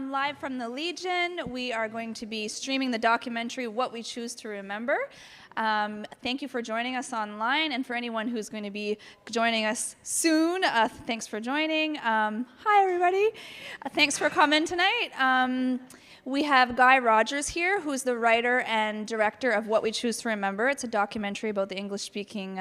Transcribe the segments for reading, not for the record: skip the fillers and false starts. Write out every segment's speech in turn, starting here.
live from the Legion. We are going to be streaming the documentary, What We Choose to Remember. Thank you for joining us online, and for anyone who's going to be joining us soon, thanks for joining. Hi, everybody. Thanks for coming tonight. We have Guy Rodgers here, who's the writer and director of What We Choose to Remember. It's a documentary about the English-speaking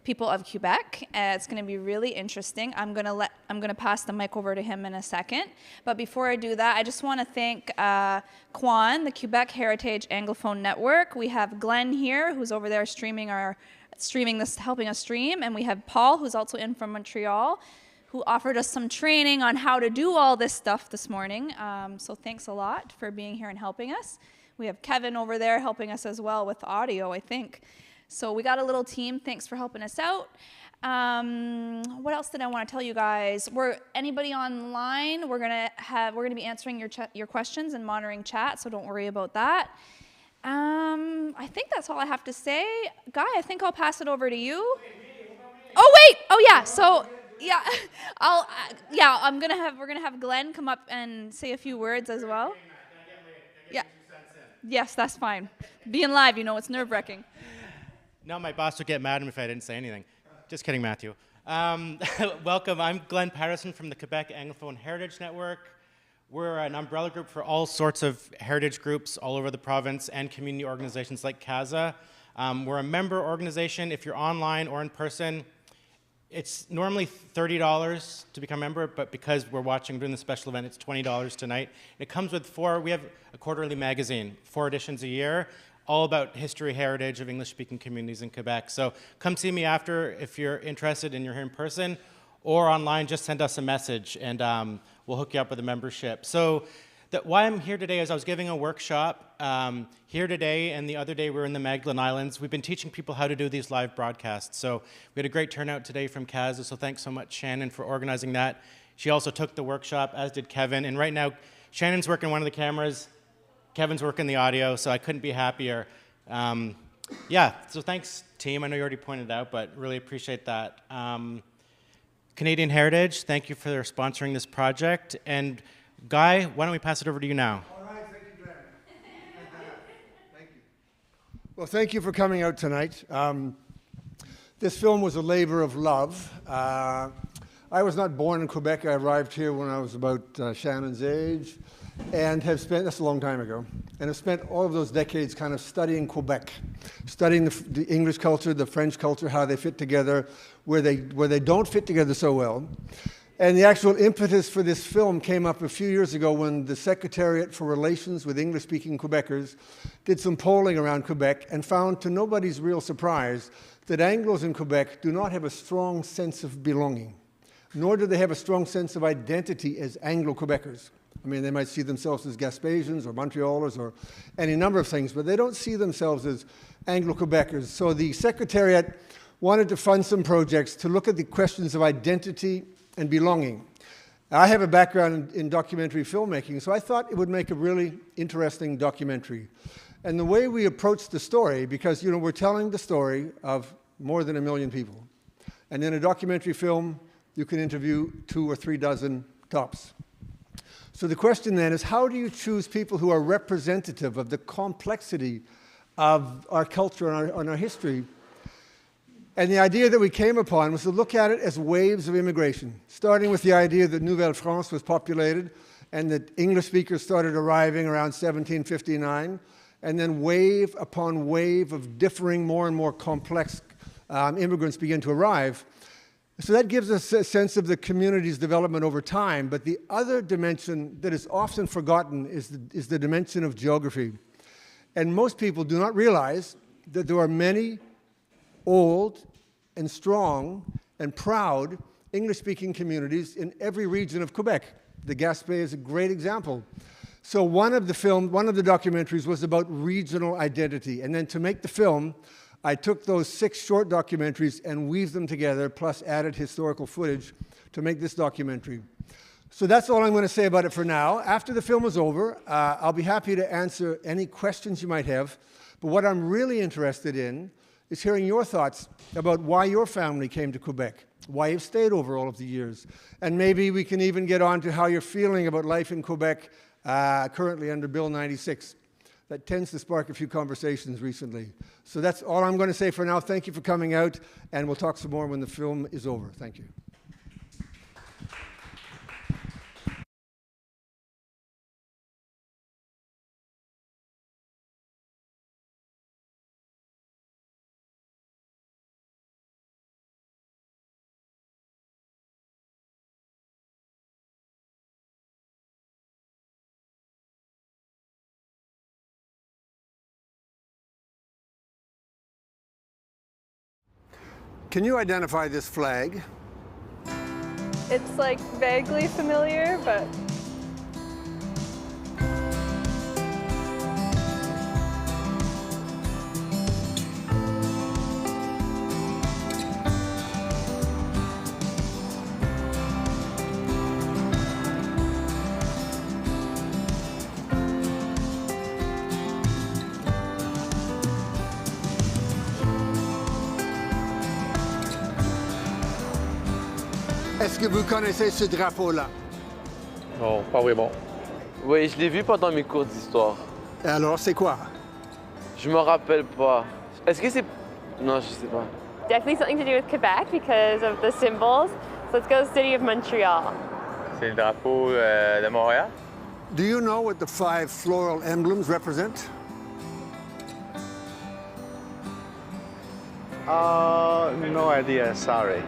people of Quebec. It's going to be really interesting. I'm going to pass the mic over to him in a second. But before I do that, I just want to thank QAHN, the Quebec Heritage Anglophone Network. We have Glenn here, who's over there streaming this, helping us stream, and we have Paul, who's also in from Montreal, who offered us some training on how to do all this stuff this morning. So thanks a lot for being here and helping us. We have Kevin over there helping us as well with audio, I think. So we got a little team. Thanks for helping us out. What else did I want to tell you guys? Anybody online? We're gonna be answering your questions and monitoring chat, so don't worry about that. I think that's all I have to say. Guy, I think I'll pass it over to you. Oh wait! Oh yeah. So. Yeah, we're gonna have Glenn come up and say a few words as well. Yeah. Yes, that's fine. Being live, it's nerve-wracking. No, my boss would get mad at me if I didn't say anything. Just kidding, Matthew. Welcome. I'm Glenn Patterson from the Quebec Anglophone Heritage Network. We're an umbrella group for all sorts of heritage groups all over the province and community organizations like CASA. We're a member organization. If you're online or in person, it's normally $30 to become a member, but because we're doing the special event, it's $20 tonight. It comes with we have a quarterly magazine, 4 editions a year, all about history, heritage of English-speaking communities in Quebec. So come see me after if you're interested and you're here in person, or online, just send us a message and we'll hook you up with a membership. So why I'm here today is I was giving a workshop here today, and the other day we were in the Magdalen Islands. We've been teaching people how to do these live broadcasts. So we had a great turnout today from CASA, so thanks so much, Shannon, for organizing that. She also took the workshop, as did Kevin, and right now Shannon's working one of the cameras, Kevin's working the audio, so I couldn't be happier. So thanks, team. I know you already pointed it out, but really appreciate that. Canadian Heritage, thank you for sponsoring this project. And Guy, why don't we pass it over to you now? All right, thank you, Glenn. Thank you. Well, thank you for coming out tonight. This film was a labor of love. I was not born in Quebec. I arrived here when I was about Shannon's age, and that's a long time ago, and have spent all of those decades kind of studying Quebec, studying the English culture, the French culture, how they fit together, where they don't fit together so well. And the actual impetus for this film came up a few years ago when the Secrétariat for Relations with English-speaking Quebecers did some polling around Quebec and found, to nobody's real surprise, that Anglos in Quebec do not have a strong sense of belonging, nor do they have a strong sense of identity as Anglo-Quebecers. I mean, they might see themselves as Gaspésians or Montrealers or any number of things, but they don't see themselves as Anglo-Quebecers. So the Secrétariat wanted to fund some projects to look at the questions of identity and belonging. I have a background in documentary filmmaking, so I thought it would make a really interesting documentary. And the way we approached the story, because we're telling the story of more than 1 million people. And in a documentary film, you can interview 2 or 3 dozen tops. So the question then is, how do you choose people who are representative of the complexity of our culture and our history? And the idea that we came upon was to look at it as waves of immigration, starting with the idea that Nouvelle-France was populated and that English speakers started arriving around 1759, and then wave upon wave of differing, more and more complex immigrants began to arrive. So that gives us a sense of the community's development over time. But the other dimension that is often forgotten is the dimension of geography. And most people do not realize that there are many old and strong and proud English-speaking communities in every region of Quebec. The Gaspé is a great example. So one of the documentaries was about regional identity. And then to make the film, I took those 6 short documentaries and weaved them together, plus added historical footage to make this documentary. So that's all I'm going to say about it for now. After the film is over, I'll be happy to answer any questions you might have. But what I'm really interested in is hearing your thoughts about why your family came to Quebec, why you've stayed over all of the years. And maybe we can even get on to how you're feeling about life in Quebec currently under Bill 96. That tends to spark a few conversations recently. So that's all I'm going to say for now. Thank you for coming out, and we'll talk some more when the film is over. Thank you. Can you identify this flag? It's like vaguely familiar, but Est-ce que vous connaissez ce drapeau-là? Non, pas vraiment. Oui, je l'ai vu pendant mes cours d'histoire. Et alors, c'est quoi? Je me rappelle pas. Est-ce que c'est... Non, je sais pas. definitely something to do with Quebec because of the symbols. So let's go City of Montreal. C'est le drapeau de Montréal. Do you know what the 5 floral emblems represent? No idea, sorry.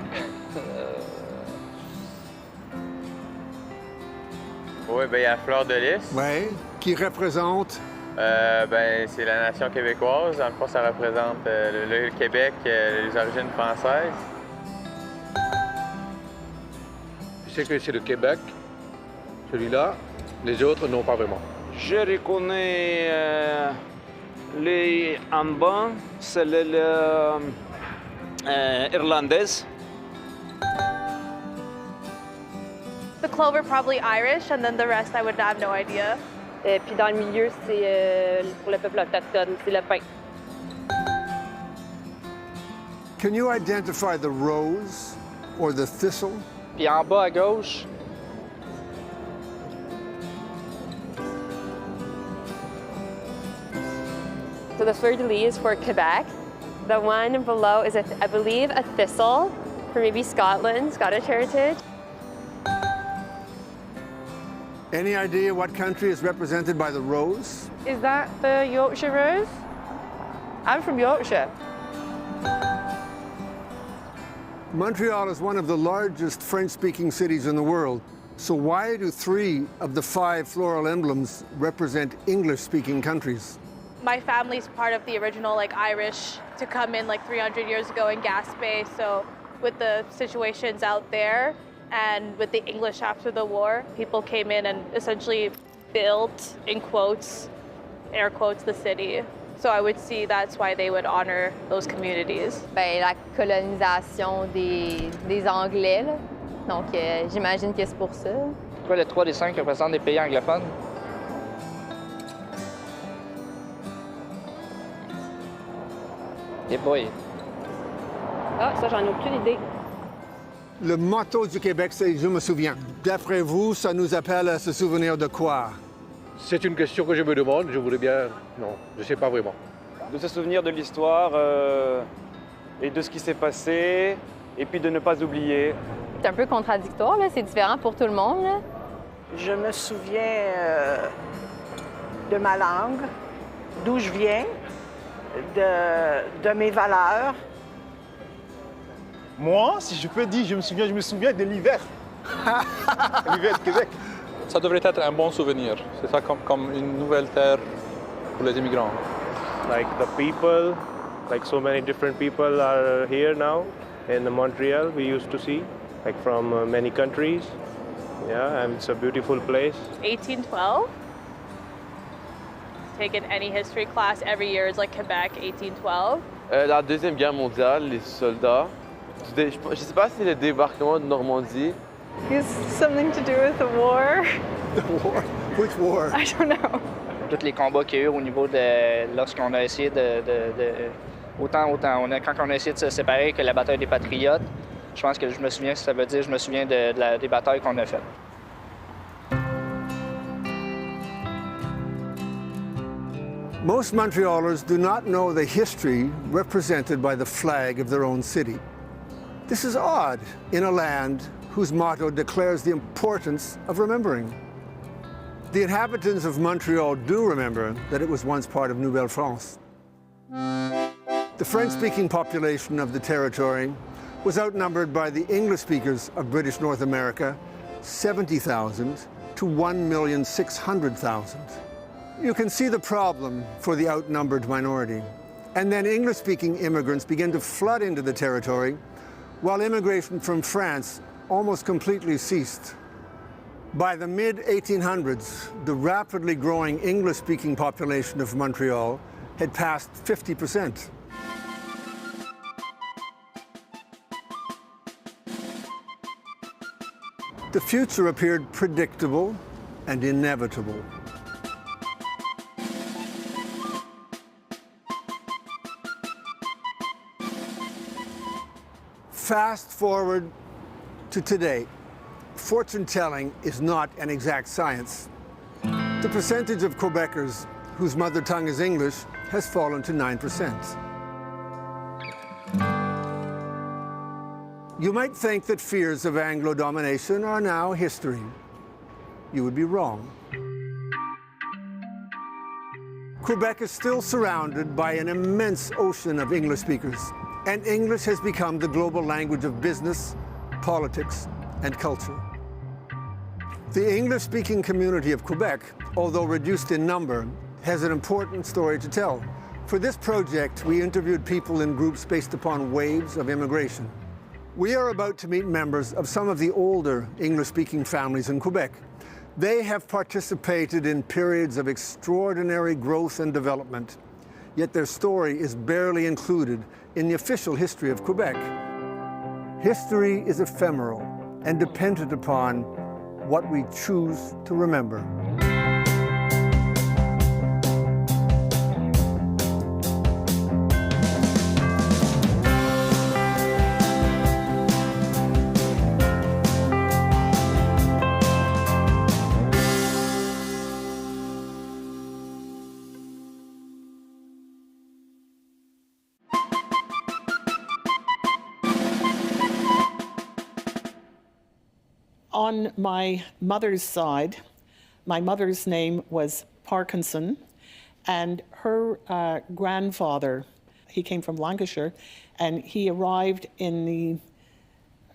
Oui, ben il y a la fleur de lys. Oui, qui représente? Ben c'est la nation québécoise. Dans le fond, ça représente le Québec, les origines françaises. Je sais que c'est le Québec, celui-là. Les autres, non, pas vraiment. Je reconnais les en bas, c'est irlandaise. The clover probably Irish, and then the rest I would have no idea. Et puis dans le milieu, c'est pour le peuple autochtone, c'est le pain. Can you identify the rose or the thistle? Puis en bas à gauche, So the fleur de lis is for Quebec. The one below is, I believe, a thistle for maybe Scotland, Scottish heritage. Any idea what country is represented by the rose? Is that the Yorkshire rose? I'm from Yorkshire. Montreal is one of the largest French-speaking cities in the world. So why do 3 of the 5 floral emblems represent English-speaking countries? My family's part of the original Irish to come in 300 years ago in Gaspé. So with the situations out there and with the English after the war, people came in and essentially built, in quotes, air quotes, the city. So I would see that's why they would honor those communities. Ben, la colonisation des Anglais, là. Donc j'imagine que c'est pour ça. pourquoi le 3 des 5 représentent des pays anglophones? Eh boy. Ah, ça, j'en ai aucune idée. Le motto du Québec, c'est « Je me souviens ». D'après vous, ça nous appelle à se souvenir de quoi? C'est une question que je me demande, je voudrais bien... Non, je ne sais pas vraiment. De se souvenir de l'histoire et de ce qui s'est passé, et puis de ne pas oublier. C'est un peu contradictoire, là. C'est différent pour tout le monde, là. Je me souviens de ma langue, d'où je viens, de mes valeurs. Moi, si je peux dire, je me souviens de l'hiver. L'hiver de Québec. Ça devrait être un bon souvenir. C'est ça comme une nouvelle terre pour les immigrants. Like the people, like so many different people are here now in Montreal. We used to see, like from many countries. Yeah, and it's a beautiful place. 1812. Taken any history class every year is Quebec, 1812. La Deuxième Guerre mondiale, les soldats. Je ne sais pas si c'est le débarquement de Normandie. It's something to do with the war. The war? Which war? I don't know. Tous les combats qu'il y a eu au niveau de... lorsqu'on a essayé Autant. Quand on a essayé de se séparer que la bataille des patriotes, je pense que je me souviens, ça veut dire je me souviens des batailles qu'on a faites. Most Montrealers do not know the history represented by the flag of their own city. This is odd in a land whose motto declares the importance of remembering. The inhabitants of Montreal do remember that it was once part of Nouvelle-France. The French-speaking population of the territory was outnumbered by the English speakers of British North America, 70,000 to 1,600,000. You can see the problem for the outnumbered minority. And then English-speaking immigrants began to flood into the territory, while immigration from France almost completely ceased. By the mid-1800s, the rapidly growing English-speaking population of Montreal had passed 50%. The future appeared predictable and inevitable. Fast forward to today. Fortune-telling is not an exact science. The percentage of Quebecers whose mother tongue is English has fallen to 9%. You might think that fears of Anglo domination are now history. You would be wrong. Quebec is still surrounded by an immense ocean of English speakers, and English has become the global language of business, politics, and culture. The English-speaking community of Quebec, although reduced in number, has an important story to tell. For this project, we interviewed people in groups based upon waves of immigration. We are about to meet members of some of the older English-speaking families in Quebec. They have participated in periods of extraordinary growth and development, yet their story is barely included in the official history of Quebec. History is ephemeral and dependent upon what we choose to remember. On my mother's side, my mother's name was Parkinson, and her grandfather, he came from Lancashire, and he arrived in the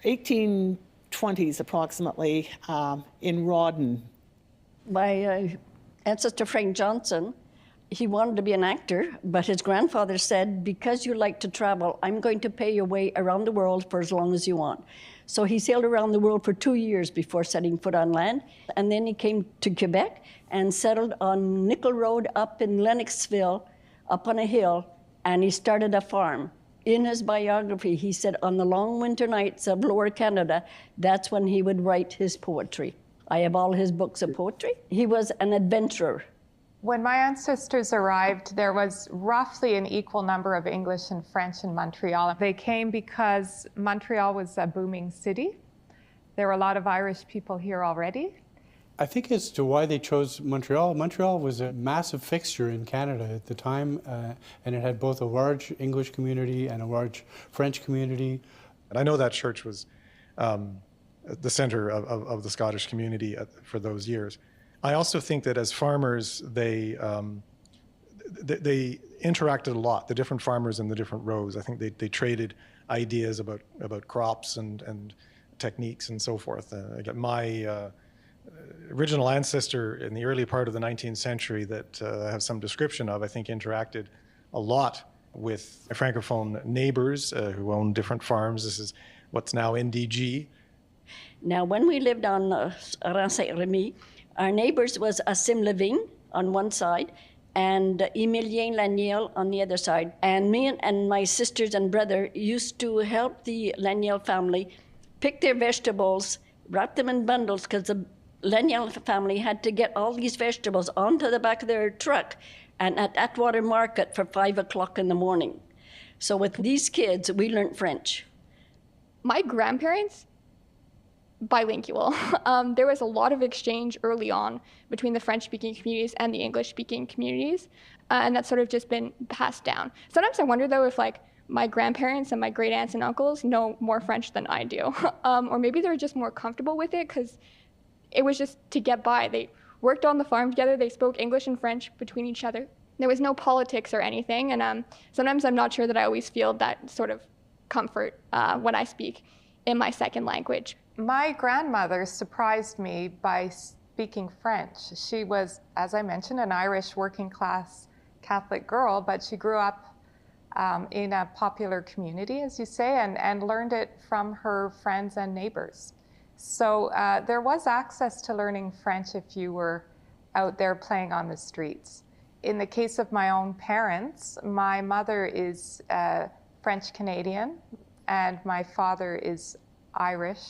1820s approximately in Rawdon. My ancestor Frank Johnson, he wanted to be an actor, but his grandfather said, because you like to travel, I'm going to pay your way around the world for as long as you want. So he sailed around the world for 2 years before setting foot on land. And then he came to Quebec and settled on Nickel Road up in Lennoxville, up on a hill, and he started a farm. In his biography, he said on the long winter nights of Lower Canada, that's when he would write his poetry. I have all his books of poetry. He was an adventurer. When my ancestors arrived, there was roughly an equal number of English and French in Montreal. They came because Montreal was a booming city. There were a lot of Irish people here already. I think as to why they chose Montreal, Montreal was a massive fixture in Canada at the time, and it had both a large English community and a large French community. And I know that church was the center of the Scottish community for those years. I also think that as farmers, they interacted a lot, the different farmers in the different rows. I think they traded ideas about crops and techniques and so forth. My original ancestor in the early part of the 19th century that I have some description of, I think interacted a lot with Francophone neighbors who owned different farms. This is what's now NDG. Now, when we lived on around Saint-Rémy, our neighbors was Assim Living on one side and Emilien Laniel on the other side. And me and my sisters and brother used to help the Laniel family pick their vegetables, wrap them in bundles, because the Laniel family had to get all these vegetables onto the back of their truck and at Atwater Market for 5 o'clock in the morning. So with these kids, we learned French. My grandparents, bilingual. There was a lot of exchange early on between the French-speaking communities and the English-speaking communities, and that's sort of just been passed down. Sometimes I wonder, though, if like my grandparents and my great aunts and uncles know more French than I do, or maybe they're just more comfortable with it because it was just to get by. They worked on the farm together. They spoke English and French between each other. There was no politics or anything, and sometimes I'm not sure that I always feel that sort of comfort when I speak in my second language. My grandmother surprised me by speaking French. She was, as I mentioned, an Irish working class Catholic girl, but she grew up in a popular community, as you say, and learned it from her friends and neighbors. So there was access to learning French if you were out there playing on the streets. In the case of my own parents, my mother is French Canadian and my father is Irish,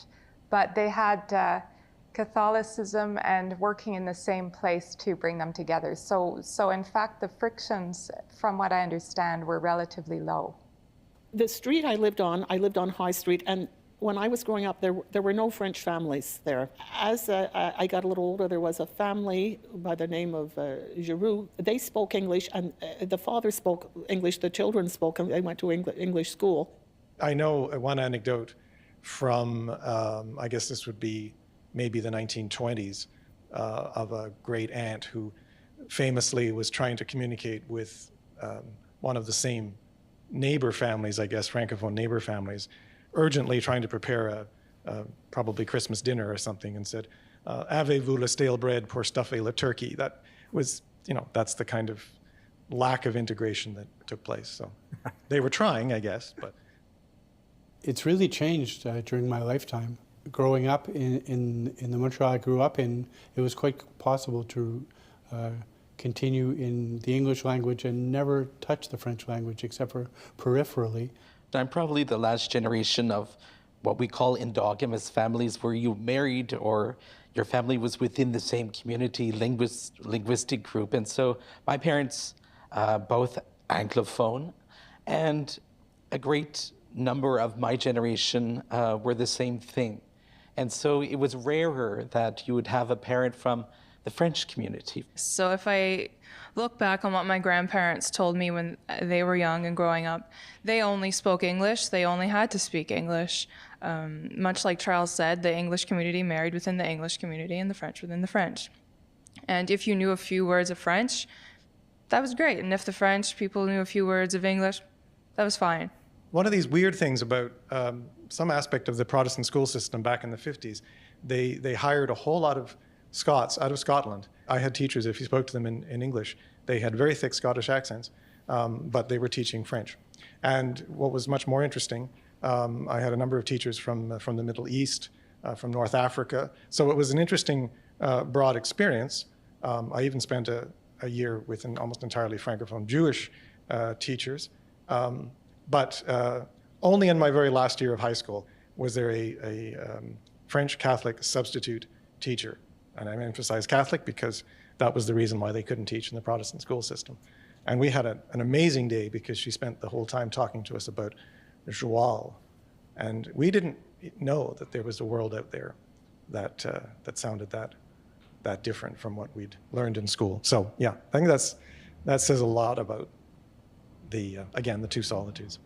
but they had Catholicism and working in the same place to bring them together. So in fact, the frictions, from what I understand, were relatively low. The street I lived on High Street, and when I was growing up, there were no French families there. As I got a little older, there was a family by the name of Giroux. They spoke English, and the father spoke English, the children spoke, and they went to English school. I know one anecdote from, I guess this would be maybe the 1920s, of a great aunt who famously was trying to communicate with one of the same neighbor families, I guess, Francophone neighbor families, urgently trying to prepare a probably Christmas dinner or something, and said, "Avez-vous le stale bread pour stuffer le turkey?" That was, that's the kind of lack of integration that took place. So they were trying, I guess, but. It's really changed during my lifetime. Growing up in the Montreal I grew up in, it was quite possible to continue in the English language and never touch the French language except for peripherally. I'm probably the last generation of what we call endogamous families, where you married or your family was within the same community linguistic group. And so my parents, both Anglophone, and a great number of my generation were the same thing. And so it was rarer that you would have a parent from the French community. So if I look back on what my grandparents told me when they were young and growing up, they only spoke English. They only had to speak English. Much like Charles said, the English community married within the English community and the French within the French. And if you knew a few words of French, that was great. And if the French people knew a few words of English, that was fine. One of these weird things about some aspect of the Protestant school system back in the 50s, they hired a whole lot of Scots out of Scotland. I had teachers, if you spoke to them in English, they had very thick Scottish accents, but they were teaching French. And what was much more interesting, I had a number of teachers from the Middle East, from North Africa. So it was an interesting, broad experience. I even spent a year with almost entirely Francophone Jewish teachers. But only in my very last year of high school was there a French Catholic substitute teacher. And I emphasize Catholic because that was the reason why they couldn't teach in the Protestant school system. And we had an amazing day because she spent the whole time talking to us about joie. And we didn't know that there was a world out there that sounded that different from what we'd learned in school. So yeah, I think that says a lot about again, the two solitudes.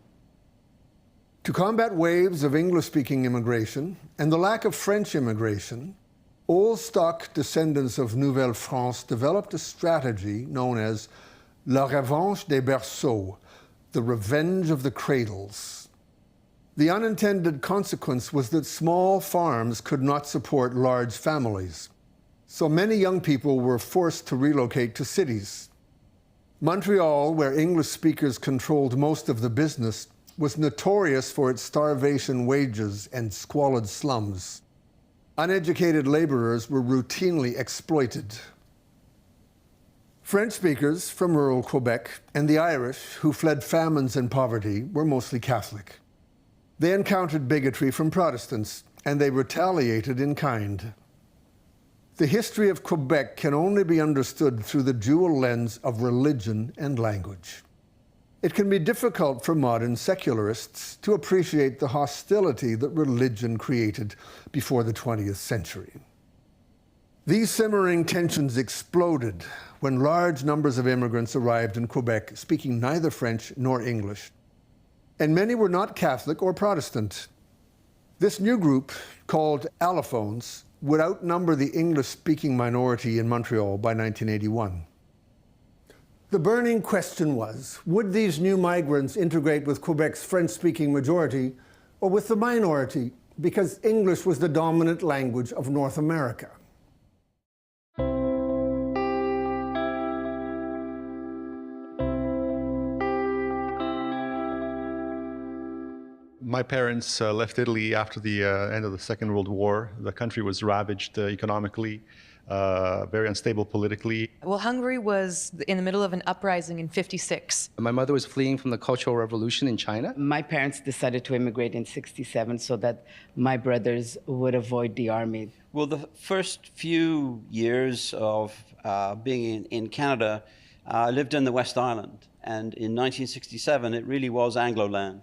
To combat waves of English-speaking immigration and the lack of French immigration, old stock descendants of Nouvelle France developed a strategy known as La Revanche des Berceaux, the revenge of the cradles. The unintended consequence was that small farms could not support large families, so many young people were forced to relocate to cities. Montreal, where English speakers controlled most of the business, was notorious for its starvation wages and squalid slums. Uneducated laborers were routinely exploited. French speakers from rural Quebec and the Irish, who fled famines and poverty, were mostly Catholic. They encountered bigotry from Protestants, and they retaliated in kind. The history of Quebec can only be understood through the dual lens of religion and language. It can be difficult for modern secularists to appreciate the hostility that religion created before the 20th century. These simmering tensions exploded when large numbers of immigrants arrived in Quebec speaking neither French nor English. And many were not Catholic or Protestant. This new group, called Allophones, would outnumber the English-speaking minority in Montreal by 1981. The burning question was, would these new migrants integrate with Quebec's French-speaking majority or with the minority, because English was the dominant language of North America? My parents left Italy after the end of the Second World War. The country was ravaged economically, very unstable politically. Well, Hungary was in the middle of an uprising in '56. My mother was fleeing from the Cultural Revolution in China. My parents decided to immigrate in '67 so that my brothers would avoid the army. Well, the first few years of being in Canada, I lived in the West Island. And in 1967, it really was Anglo-land.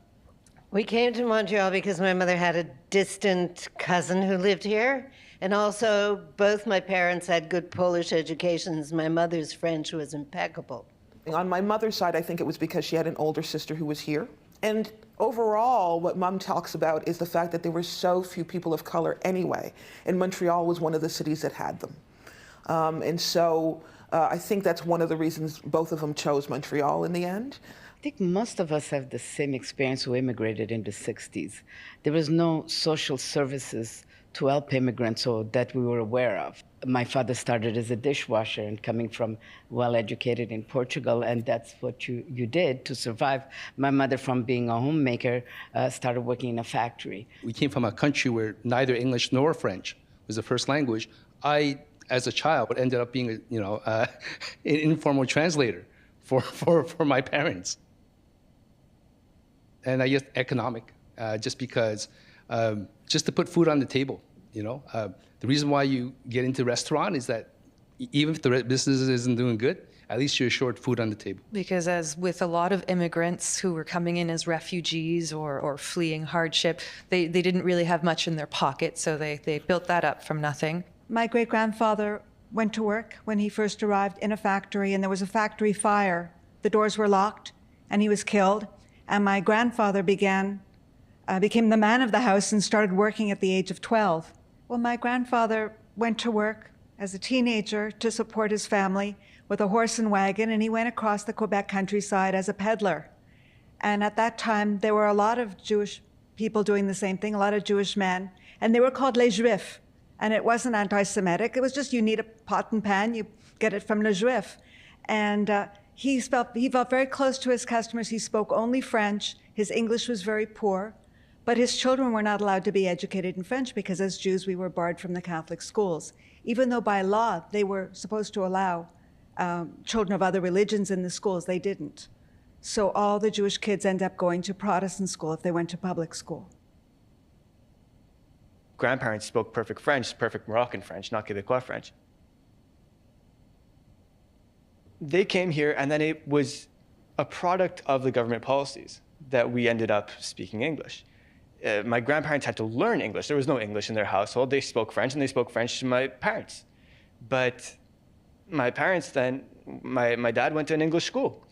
We came to Montreal because my mother had a distant cousin who lived here. And also, both my parents had good Polish educations. My mother's French was impeccable. On my mother's side, I think it was because she had an older sister who was here. And overall, what Mom talks about is the fact that there were so few people of color anyway. And Montreal was one of the cities that had them. I think that's one of the reasons both of them chose Montreal in the end. I think most of us have the same experience who immigrated in the 60s. There was no social services to help immigrants or that we were aware of. My father started as a dishwasher and coming from well-educated in Portugal, and that's what you did to survive. My mother, from being a homemaker, started working in a factory. We came from a country where neither English nor French was the first language. I, as a child, ended up being an informal translator for my parents. And I guess economic, just because, just to put food on the table, The reason why you get into restaurant is that even if the business isn't doing good, at least you're assured food on the table. Because as with a lot of immigrants who were coming in as refugees or fleeing hardship, they didn't really have much in their pocket, so they built that up from nothing. My great-grandfather went to work when he first arrived in a factory, and there was a factory fire. The doors were locked, and he was killed. And my grandfather became the man of the house and started working at the age of 12. Well, my grandfather went to work as a teenager to support his family with a horse and wagon, and he went across the Quebec countryside as a peddler. And at that time, there were a lot of Jewish people doing the same thing, a lot of Jewish men, and they were called les Juifs. And it wasn't anti-Semitic. It was just, you need a pot and pan, you get it from le Juif. And he felt very close to his customers. He spoke only French. His English was very poor. But his children were not allowed to be educated in French because as Jews, we were barred from the Catholic schools. Even though by law, they were supposed to allow children of other religions in the schools, they didn't. So all the Jewish kids end up going to Protestant school if they went to public school. Grandparents spoke perfect French, perfect Moroccan French, not Quebecois French. They came here, and then it was a product of the government policies that we ended up speaking English. My grandparents had to learn English. There was no English in their household. They spoke French, and they spoke French to my parents. But my parents then, my dad went to an English school.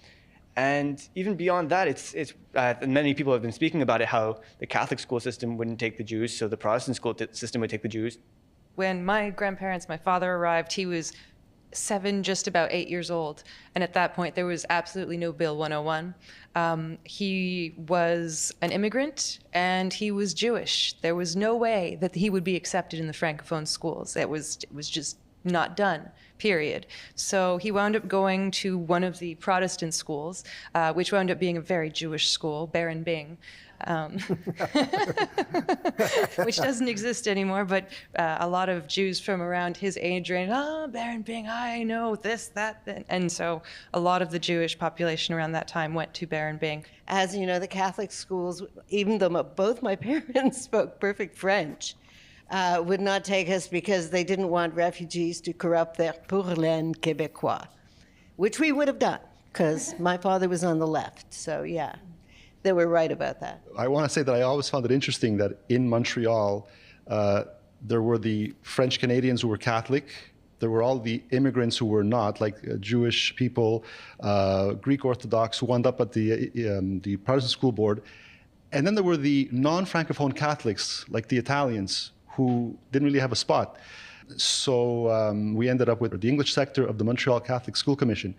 And even beyond that, many people have been speaking about it, how the Catholic school system wouldn't take the Jews, so the Protestant school system would take the Jews. When my father arrived, he was 7, just about 8 years old. And at that point, there was absolutely no Bill 101. He was an immigrant and he was Jewish. There was no way that he would be accepted in the Francophone schools. It was just not done, period. So he wound up going to one of the Protestant schools, which wound up being a very Jewish school, Baron Bing. Which doesn't exist anymore, but a lot of Jews from around his age range, Baron Bing, I know this, that, and so a lot of the Jewish population around that time went to Baron Bing. As you know, the Catholic schools, even though both my parents spoke perfect French, would not take us because they didn't want refugees to corrupt their pour laine Québécois, which we would have done. because my father was on the left. So yeah, they were right about that. I want to say that I always found it interesting that in Montreal, there were the French Canadians who were Catholic. There were all the immigrants who were not, like Jewish people, Greek Orthodox, who wound up at the Protestant School Board. And then there were the non-Francophone Catholics, like the Italians, who didn't really have a spot. So we ended up with the English sector of the Montreal Catholic School Commission.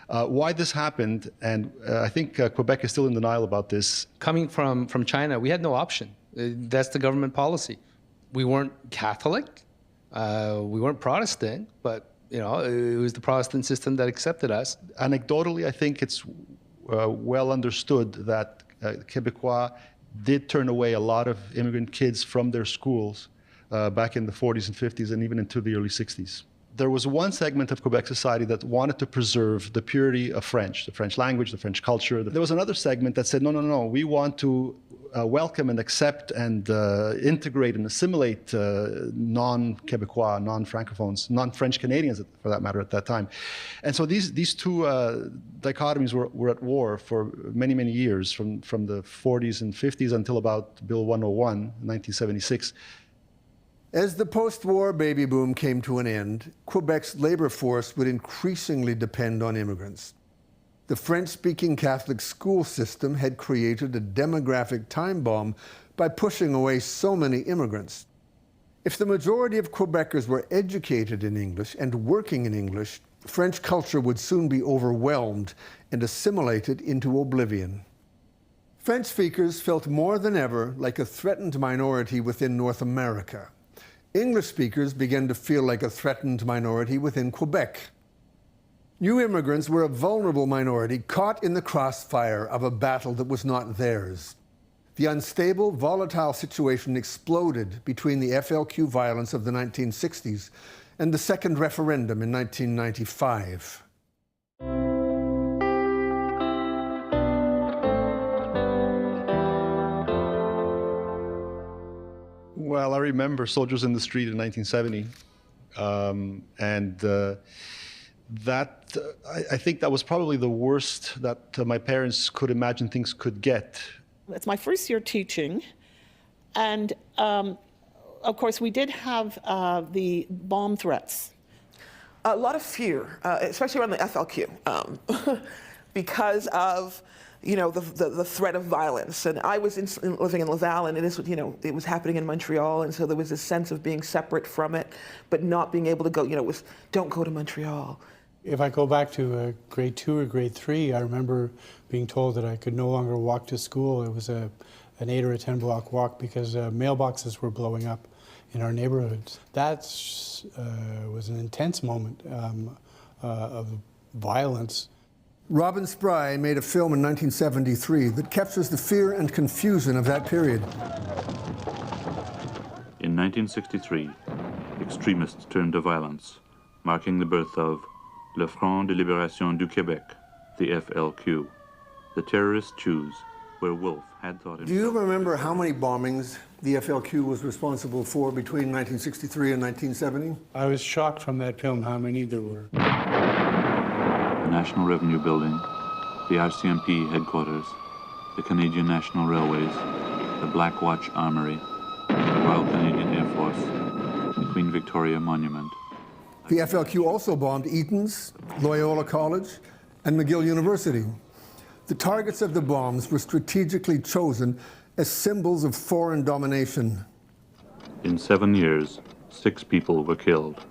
Why this happened, and I think Quebec is still in denial about this. Coming from China, we had no option. That's the government policy. We weren't Catholic, we weren't Protestant, but it was the Protestant system that accepted us. Anecdotally, I think it's well understood that Québécois did turn away a lot of immigrant kids from their schools back in the 40s and 50s and even into the early 60s. There was one segment of Quebec society that wanted to preserve the purity of French, the French language, the French culture. There was another segment that said, no, we want to welcome and accept and integrate and assimilate non-Québécois, non-Francophones, non-French Canadians, for that matter, at that time. And so these two dichotomies were at war for many, many years, from the 40s and 50s until about Bill 101, 1976. As the post-war baby boom came to an end, Quebec's labor force would increasingly depend on immigrants. The French-speaking Catholic school system had created a demographic time bomb by pushing away so many immigrants. If the majority of Quebecers were educated in English and working in English, French culture would soon be overwhelmed and assimilated into oblivion. French speakers felt more than ever like a threatened minority within North America. English speakers began to feel like a threatened minority within Quebec. New immigrants were a vulnerable minority caught in the crossfire of a battle that was not theirs. The unstable, volatile situation exploded between the FLQ violence of the 1960s and the second referendum in 1995. Well, I remember Soldiers in the Street in 1970, I think that was probably the worst that my parents could imagine things could get. It's my first year teaching, and of course we did have the bomb threats. A lot of fear, especially around the FLQ, because of the threat of violence. And I was living in Laval, and it was happening in Montreal, and so there was this sense of being separate from it, but not being able to go, it was, don't go to Montreal. If I go back to grade 2 or grade 3, I remember being told that I could no longer walk to school. It was an 8 or a 10 block walk because mailboxes were blowing up in our neighborhoods. That was an intense moment of violence. Robin Spry made a film in 1973 that captures the fear and confusion of that period. In 1963, extremists turned to violence, marking the birth of Le Front de Libération du Québec, the FLQ. The terrorists choose where Wolfe had thought... Do you remember how many bombings the FLQ was responsible for between 1963 and 1970? I was shocked from that film how many there were. The National Revenue Building, the RCMP headquarters, the Canadian National Railways, the Black Watch Armory, the Royal Canadian Air Force, the Queen Victoria Monument. The FLQ also bombed Eton's, Loyola College, and McGill University. The targets of the bombs were strategically chosen as symbols of foreign domination. In 7 years, 6 people were killed.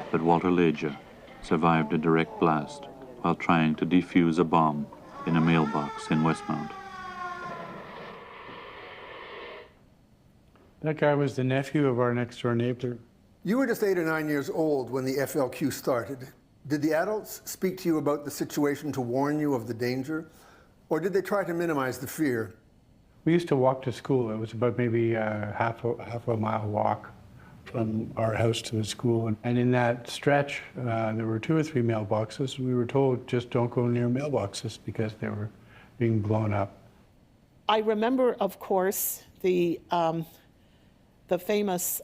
But Walter Leger survived a direct blast while trying to defuse a bomb in a mailbox in Westmount. That guy was the nephew of our next-door neighbor. You were just 8 or 9 years old when the FLQ started. Did the adults speak to you about the situation to warn you of the danger? Or did they try to minimize the fear? We used to walk to school. It was about maybe half a mile walk from our house to the school. And in that stretch, there were 2 or 3 mailboxes. We were told, just don't go near mailboxes because they were being blown up. I remember, of course, the the famous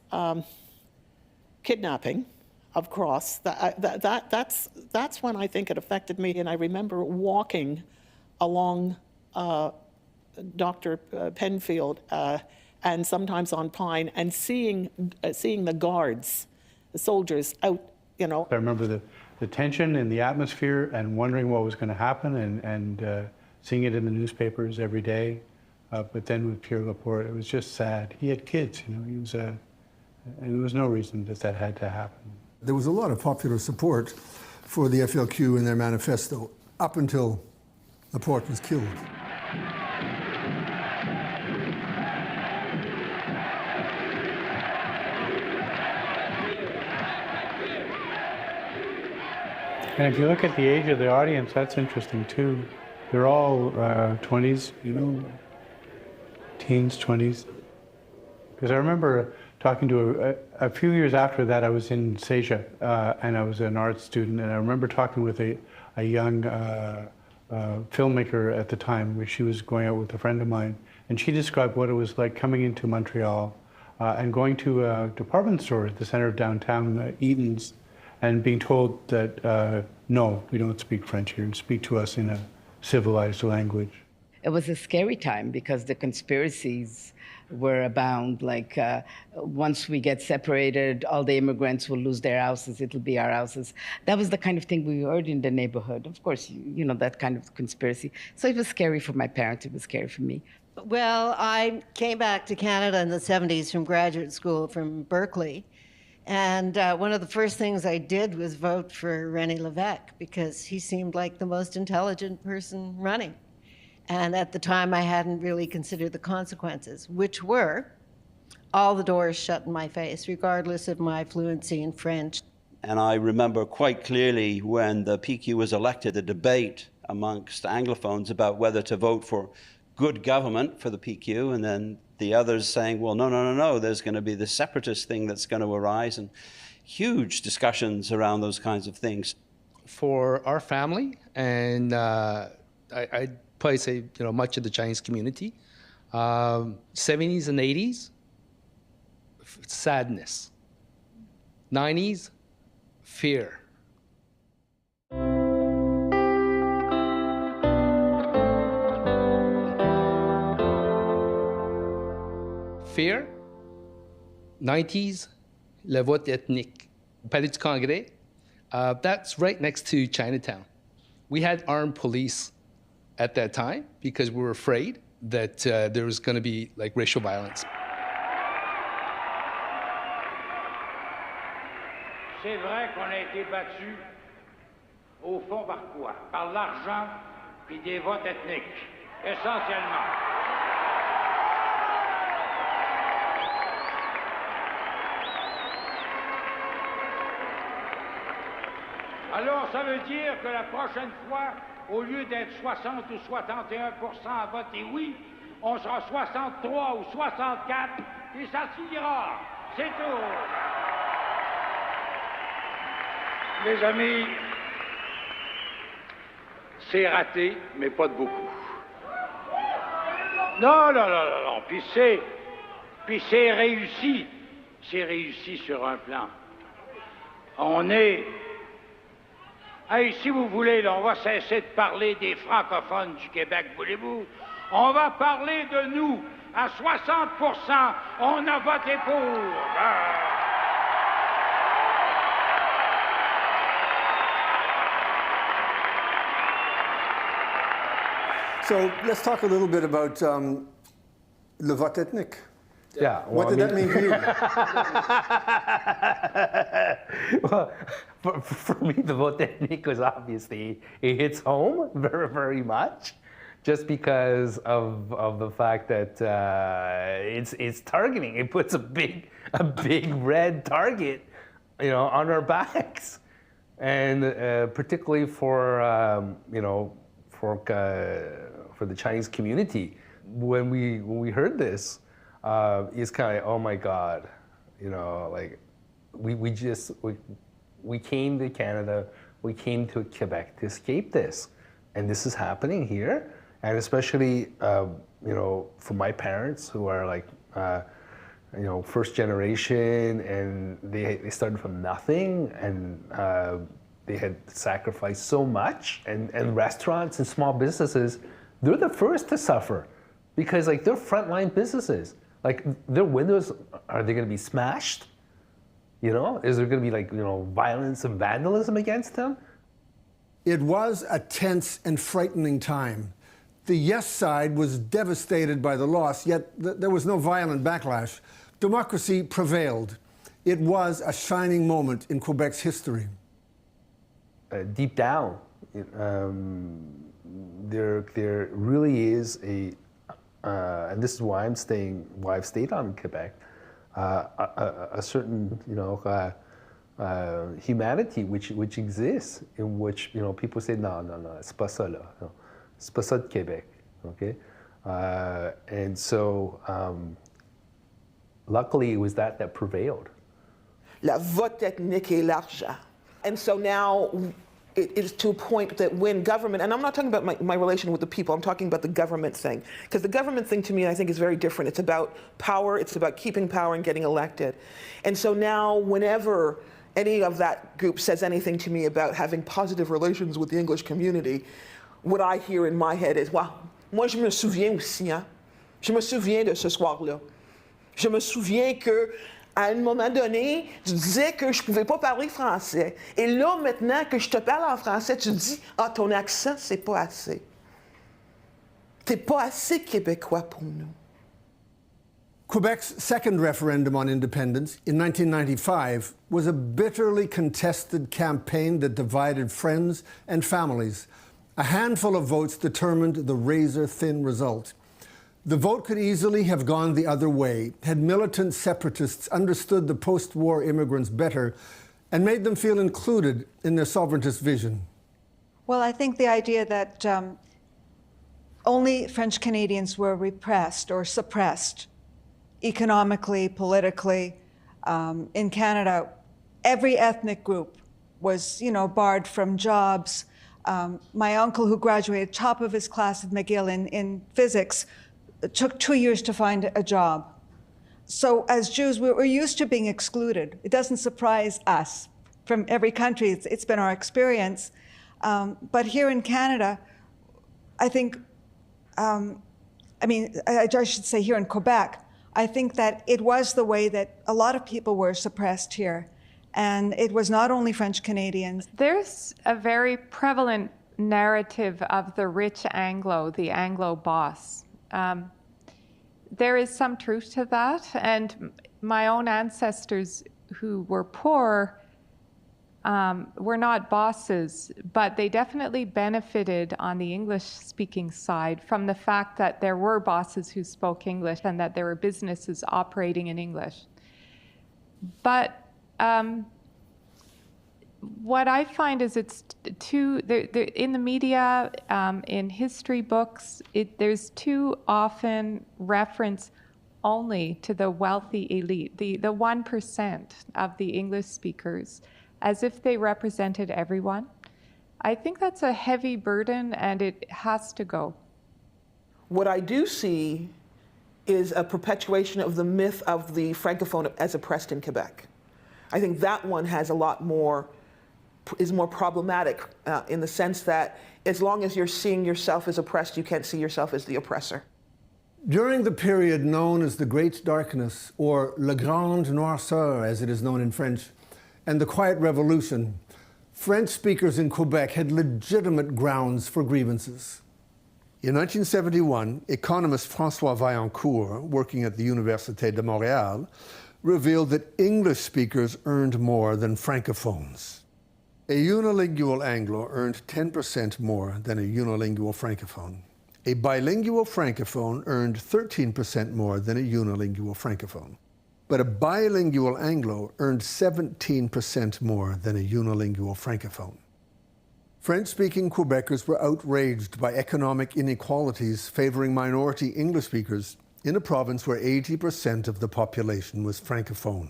kidnapping of Cross, that's when I think it affected me. And I remember walking along Dr. Penfield and sometimes on Pine and seeing the guards, the soldiers out, you know. I remember the tension in the atmosphere and wondering what was going to happen and seeing it in the newspapers every day. But then with Pierre Laporte, it was just sad. He had kids, you know. He was and there was no reason that had to happen. There was a lot of popular support for the FLQ in their manifesto up until Laporte was killed. And if you look at the age of the audience, that's interesting too. They're all 20s, you know, teens, 20s. Because I remember talking to a few years after that, I was in Seja, and I was an art student, and I remember talking with a young filmmaker at the time, where she was going out with a friend of mine, and she described what it was like coming into Montreal and going to a department store at the center of downtown, Eaton's, and being told that, no, we don't speak French here, speak to us in a civilized language. It was a scary time because the conspiracies were abound. Like, once we get separated, all the immigrants will lose their houses, it'll be our houses. That was the kind of thing we heard in the neighborhood. Of course, you know, that kind of conspiracy. So it was scary for my parents, it was scary for me. Well, I came back to Canada in the 70s from graduate school from Berkeley. And one of the first things I did was vote for René Lévesque because he seemed like the most intelligent person running. And at the time, I hadn't really considered the consequences, which were all the doors shut in my face, regardless of my fluency in French. And I remember quite clearly when the PQ was elected, the debate amongst Anglophones about whether to vote for good government for the PQ, and then the others saying, well, no, there's going to be this separatist thing that's going to arise, and huge discussions around those kinds of things. For our family, and I'd probably say, you know, much of the Chinese community, 70s and 80s, sadness. 90s, fear. Fear. 90s, le vote ethnique. Palais du Congrès, that's right next to Chinatown. We had armed police at that time because we were afraid that there was going to be like racial violence. C'est vrai qu'on a été battu au fond par quoi? Par l'argent puis des votes ethniques, essentiellement. Alors, ça veut dire que la prochaine fois, au lieu d'être 60 ou 61% à voter oui, on sera 63 ou 64, et ça finira. C'est tout. Les amis, c'est raté, mais pas de beaucoup. Non. Puis c'est réussi. C'est réussi sur un plan. On est... Hey, si vous voulez, là, on va cesser de parler des francophones du Québec, voulez-vous? On va parler de nous. À 60%, on a voté pour. So let's talk a little bit about le vote ethnique. Yeah. Well, what did that mean to you? Well, for me, the vote ethnique was obviously, it hits home very, very much, just because of the fact that it's targeting. It puts a big red target, you know, on our backs, and particularly for for the Chinese community. When we heard this, it's kind of, oh my God, you know, like we came to Canada, we came to Quebec to escape this, and this is happening here, and especially you know, for my parents who are like you know, first generation, and they started from nothing, and they had sacrificed so much. And restaurants and small businesses, they're the first to suffer because like they're frontline businesses. Like their windows, are they going to be smashed? You know, is there going to be like, you know, violence and vandalism against them? It was a tense and frightening time. The yes side was devastated by the loss, yet there was no violent backlash. Democracy prevailed. It was a shining moment in Quebec's history. Deep down, there really is a, and this is why I've stayed on Quebec, a certain, you know, humanity which exists, in which, you know, people say, no, c'est pas ça là, no, c'est pas ça de Québec, okay? And so, luckily, it was that prevailed. La vote ethnique et l'argent. And so now it is to a point that when government, and I'm not talking about my relation with the people, I'm talking about the government thing. Because the government thing to me, I think, is very different. It's about power, it's about keeping power and getting elected. And so now whenever any of that group says anything to me about having positive relations with the English community, what I hear in my head is, wow, moi je me souviens aussi, hein? Je me souviens de ce soir-là. Je me souviens que à un moment donné, tu disais que je ne pouvais pas parler français. Et là, maintenant que je te parle en français, tu dis, ah, ton accent, c'est pas assez. T'es pas assez québécois pour nous. Quebec's second referendum on independence in 1995 was a bitterly contested campaign that divided friends and families. A handful of votes determined the razor-thin result. The vote could easily have gone the other way had militant separatists understood the post-war immigrants better and made them feel included in their sovereigntist vision. Well, I think the idea that only French Canadians were repressed or suppressed economically, politically. In Canada, every ethnic group was, you know, barred from jobs. My uncle, who graduated top of his class at McGill in physics, it took 2 years to find a job. So as Jews, we're used to being excluded. It doesn't surprise us from every country. It's been our experience. But here in Canada, I think, I should say here in Quebec, I think that it was the way that a lot of people were suppressed here. And it was not only French Canadians. There's a very prevalent narrative of the rich Anglo, the Anglo boss. There is some truth to that, and my own ancestors who were poor were not bosses, but they definitely benefited on the English-speaking side from the fact that there were bosses who spoke English and that there were businesses operating in English. But what I find is it's too, in the media, in history books, there's too often reference only to the wealthy elite, the 1% of the English speakers, as if they represented everyone. I think that's a heavy burden and it has to go. What I do see is a perpetuation of the myth of the Francophone as oppressed in Quebec. I think that one has a lot more, is more problematic in the sense that as long as you're seeing yourself as oppressed, you can't see yourself as the oppressor. During the period known as the Great Darkness, or La Grande Noirceur, as it is known in French, and the Quiet Revolution, French speakers in Quebec had legitimate grounds for grievances. In 1971, economist François Vaillancourt, working at the Université de Montréal, revealed that English speakers earned more than Francophones. A unilingual Anglo earned 10% more than a unilingual Francophone. A bilingual Francophone earned 13% more than a unilingual Francophone. But a bilingual Anglo earned 17% more than a unilingual Francophone. French-speaking Quebecers were outraged by economic inequalities favoring minority English speakers in a province where 80% of the population was Francophone.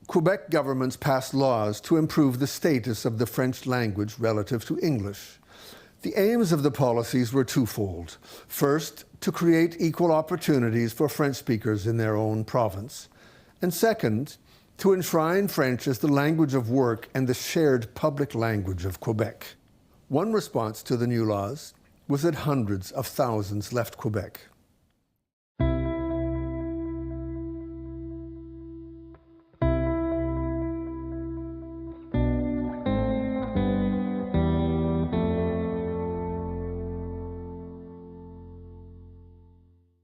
Quebec governments passed laws to improve the status of the French language relative to English. The aims of the policies were twofold. First, to create equal opportunities for French speakers in their own province. And second, to enshrine French as the language of work and the shared public language of Quebec. One response to the new laws was that hundreds of thousands left Quebec.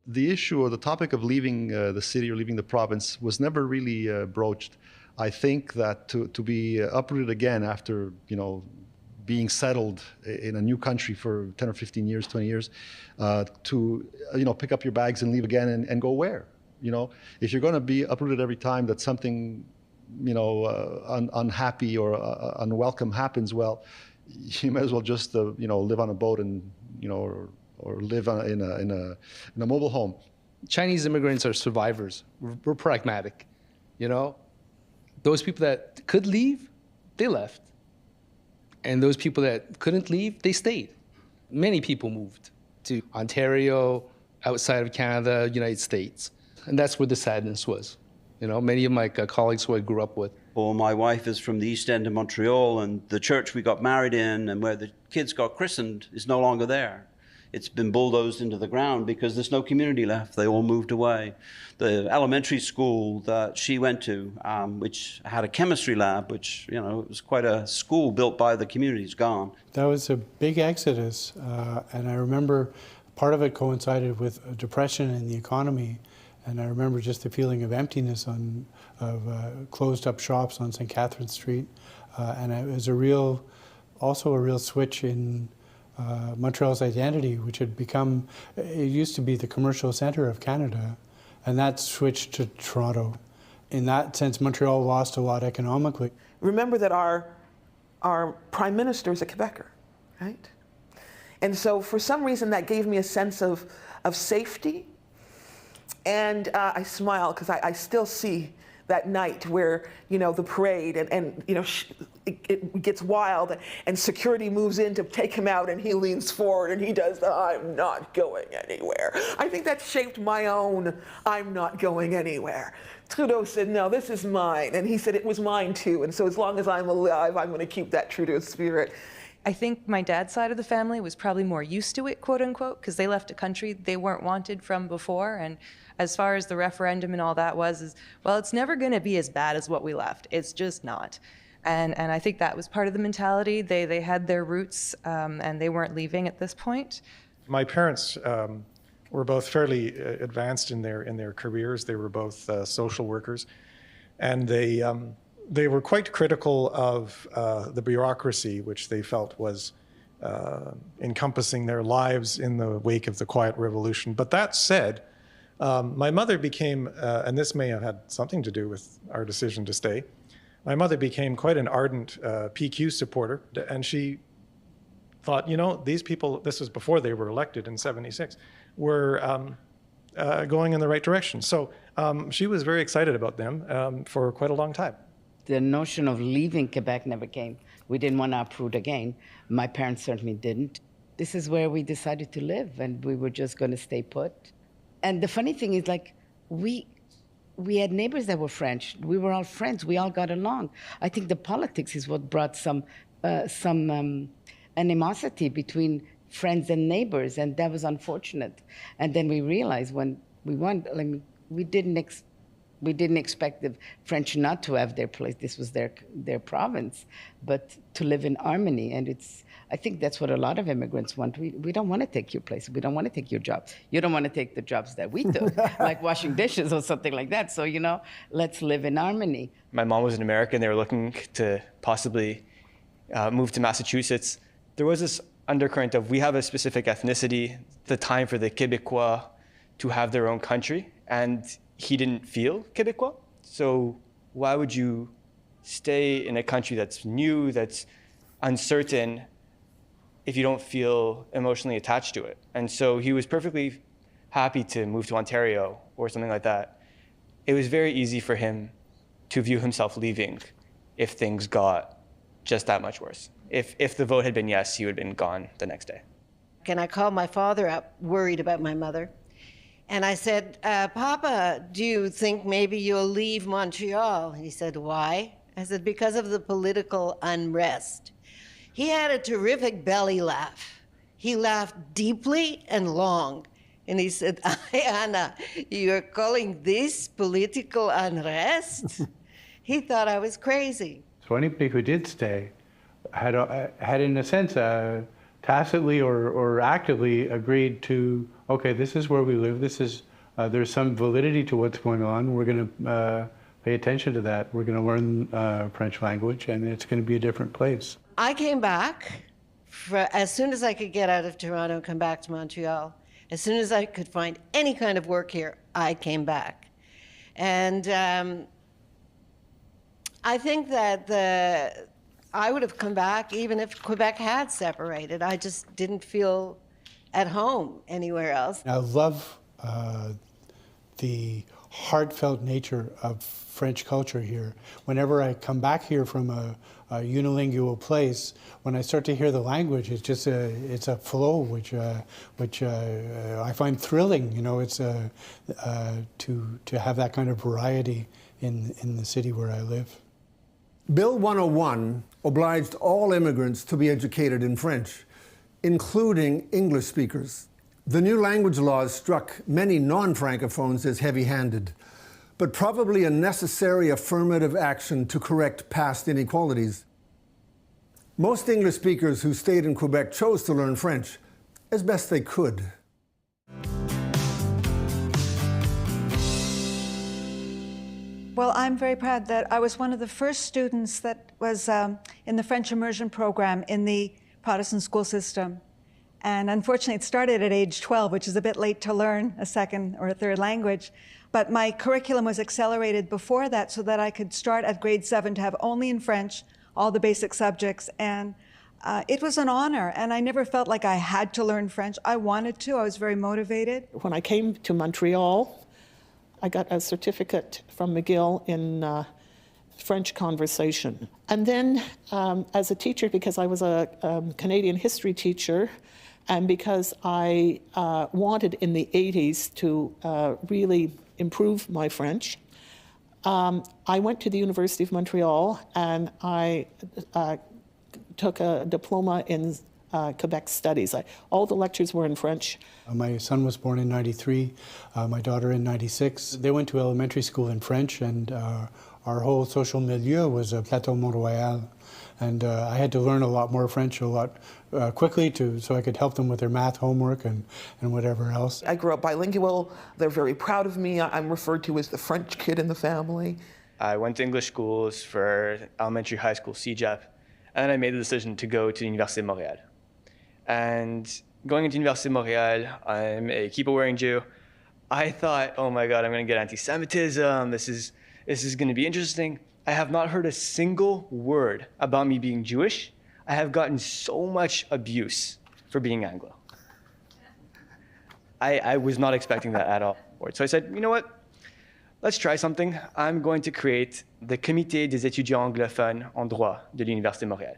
The issue or the topic of leaving the city or leaving the province was never really broached. I think that to be uprooted again after, being settled in a new country for 10 or 15 years, 20 years, to pick up your bags and leave again and go where? If you're going to be uprooted every time that something, unhappy or unwelcome happens, well, you might as well just, live on a boat and, or live in a mobile home. Chinese immigrants are survivors. We're pragmatic, Those people that could leave, they left. And those people that couldn't leave, they stayed. Many people moved to Ontario, outside of Canada, United States. And that's where the sadness was. Many of my colleagues who I grew up with. Well, my wife is from the East End of Montreal, and the church we got married in and where the kids got christened is no longer there. It's been bulldozed into the ground because there's no community left. They all moved away. The elementary school that she went to, which had a chemistry lab, which, it was quite a school built by the community, is gone. That was a big exodus, and I remember part of it coincided with a depression in the economy, and I remember just the feeling of emptiness of closed up shops on St. Catherine Street, and it was also a real switch in Montreal's identity, which had become, it used to be the commercial center of Canada, and that switched to Toronto. In that sense, Montreal lost a lot economically. Remember that our prime minister is a Quebecer, right? And so for some reason that gave me a sense of safety. And I smile because I still see that night where, the parade and it gets wild and security moves in to take him out and he leans forward and he does the I'm not going anywhere. I think that shaped my own I'm not going anywhere. Trudeau said, no, this is mine. And he said it was mine too. And so as long as I'm alive, I'm going to keep that Trudeau spirit. I think my dad's side of the family was probably more used to it, quote unquote, because they left a country they weren't wanted from before. And as far as the referendum and all that was, well, it's never going to be as bad as what we left. It's just not. And I think that was part of the mentality. They had their roots and they weren't leaving at this point. My parents were both fairly advanced in their careers. They were both social workers, and they were quite critical of the bureaucracy, which they felt was encompassing their lives in the wake of the Quiet Revolution. But that said, my mother became, and this may have had something to do with our decision to stay, my mother became quite an ardent PQ supporter, and she thought, these people, this was before they were elected in '76, were going in the right direction. So she was very excited about them for quite a long time. The notion of leaving Quebec never came. We didn't want to uproot again. My parents certainly didn't. This is where we decided to live, and we were just going to stay put. And the funny thing is, we had neighbors that were French. We were all friends. We all got along. I think the politics is what brought some animosity between friends and neighbors, and that was unfortunate. And then we realized when we went, we didn't expect the French not to have their place. This was their province, but to live in harmony. And I think that's what a lot of immigrants want. We don't want to take your place. We don't want to take your jobs. You don't want to take the jobs that we do, like washing dishes or something like that. So, let's live in harmony. My mom was an American. They were looking to possibly move to Massachusetts. There was this undercurrent of we have a specific ethnicity, the time for the Québécois to have their own country, and he didn't feel Québécois. So why would you stay in a country that's new, that's uncertain, if you don't feel emotionally attached to it? And so he was perfectly happy to move to Ontario or something like that. It was very easy for him to view himself leaving if things got just that much worse. If the vote had been yes, he would have been gone the next day. And I called my father up, worried about my mother. And I said, Papa, do you think maybe you'll leave Montreal? He said, why? I said, because of the political unrest. He had a terrific belly laugh. He laughed deeply and long. And he said, Anna, you're calling this political unrest? He thought I was crazy. So anybody who did stay had in a sense, tacitly or actively agreed to, okay, this is where we live. This is, there's some validity to what's going on. We're going to pay attention to that. We're going to learn French language, and it's going to be a different place. I came back as soon as I could get out of Toronto and come back to Montreal. As soon as I could find any kind of work here, I came back. And I think that I would have come back even if Quebec had separated. I just didn't feel at home anywhere else. I love the heartfelt nature of French culture here. Whenever I come back here from a unilingual place, when I start to hear the language, it's just it's a flow which I find thrilling. You know, it's to have that kind of variety in the city where I live. Bill 101 obliged all immigrants to be educated in French, including English speakers. The new language laws struck many non-Francophones as heavy-handed, but probably a necessary affirmative action to correct past inequalities. Most English speakers who stayed in Quebec chose to learn French as best they could. Well, I'm very proud that I was one of the first students that was in the French immersion program in the Protestant school system. And unfortunately, it started at age 12, which is a bit late to learn a second or a third language. But my curriculum was accelerated before that so that I could start at grade 7 to have only in French all the basic subjects. And it was an honor, and I never felt like I had to learn French. I wanted to. I was very motivated. When I came to Montreal, I got a certificate from McGill in French conversation. And then as a teacher, because I was a Canadian history teacher, and because I wanted in the 80s to really improve my French, I went to the University of Montreal and I took a diploma in Quebec studies. All the lectures were in French. My son was born in '93, my daughter in '96. They went to elementary school in French, and our whole social milieu was Plateau Montreal. And I had to learn a lot more French a lot quickly so I could help them with their math homework and whatever else. I grew up bilingual. They're very proud of me. I'm referred to as the French kid in the family. I went to English schools for elementary, high school, CEGEP, and then I made the decision to go to Université de Montréal. And going into Université de Montréal, I'm a kippa-wearing Jew. I thought, oh my God, I'm going to get anti-Semitism. This is going to be interesting. I have not heard a single word about me being Jewish. I have gotten so much abuse for being Anglo. I was not expecting that at all. So I said, you know what? Let's try something. I'm going to create the Comité des étudiants anglophones en droit de l'Université de Montréal.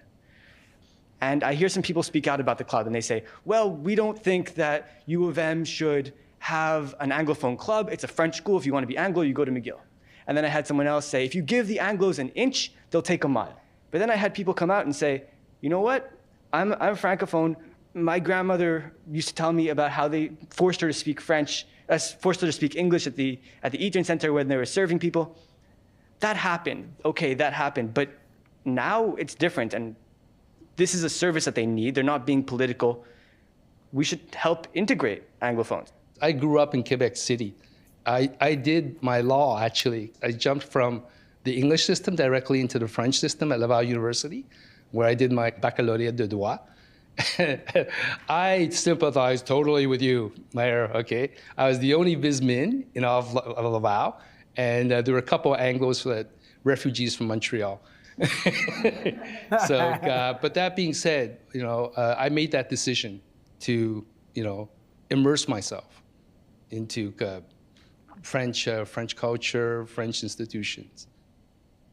And I hear some people speak out about the club, and they say, well, we don't think that U of M should have an Anglophone club. It's a French school. If you want to be Anglo, you go to McGill. And then I had someone else say, if you give the Anglos an inch, they'll take a mile. But then I had people come out and say, you know what? I'm a Francophone. My grandmother used to tell me about how they forced her to speak French, forced her to speak English at the Eaton Center when they were serving people. That happened. Okay, that happened. But now it's different. And this is a service that they need. They're not being political. We should help integrate Anglophones. I grew up in Quebec City. I did my law, actually. I jumped from the English system directly into the French system at Laval University, where I did my baccalauréat de droit. I sympathize totally with you, Mayor, okay? I was the only Viz-Min of Laval, and there were a couple of Anglos, refugees from Montreal. But that being said, I made that decision to, immerse myself into French culture, French institutions.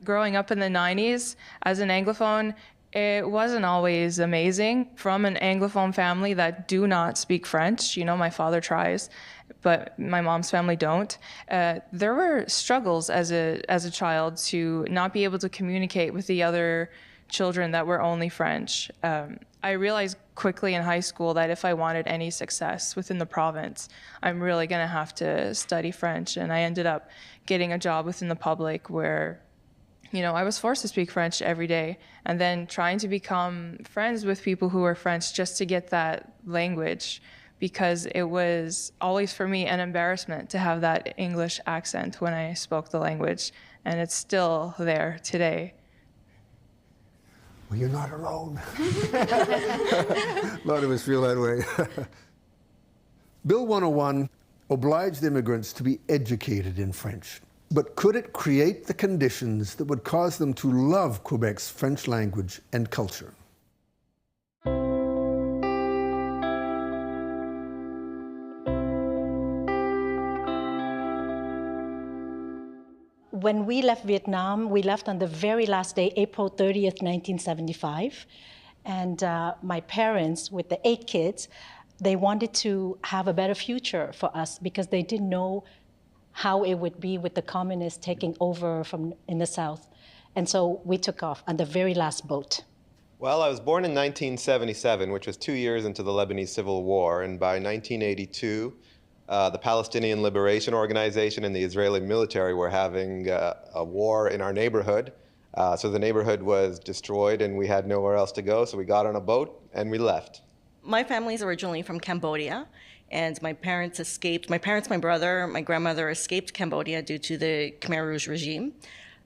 Growing up in the 90s as an Anglophone, It wasn't always amazing. From an Anglophone family that do not speak French, you know, my father tries, but my mom's family don't. There were struggles as a child to not be able to communicate with the other children that were only French. I realized quickly in high school that if I wanted any success within the province, I'm really going to have to study French. And I ended up getting a job within the public where, you know, I was forced to speak French every day, and then trying to become friends with people who were French just to get that language, because it was always for me an embarrassment to have that English accent when I spoke the language, and it's still there today. Well, you're not alone. A lot of us feel that way. Bill 101 obliged immigrants to be educated in French. But could it create the conditions that would cause them to love Quebec's French language and culture? When we left Vietnam, we left on the very last day, April 30th, 1975. And my parents, with the 8 kids, they wanted to have a better future for us because they didn't know how it would be with the communists taking over from in the South. And so we took off on the very last boat. Well, I was born in 1977, which was 2 years into the Lebanese Civil War. And by 1982, the Palestinian Liberation Organization and the Israeli military were having a war in our neighborhood. So the neighborhood was destroyed and we had nowhere else to go. So we got on a boat and we left. My family's originally from Cambodia, and my parents escaped. My parents, my brother, my grandmother escaped Cambodia due to the Khmer Rouge regime.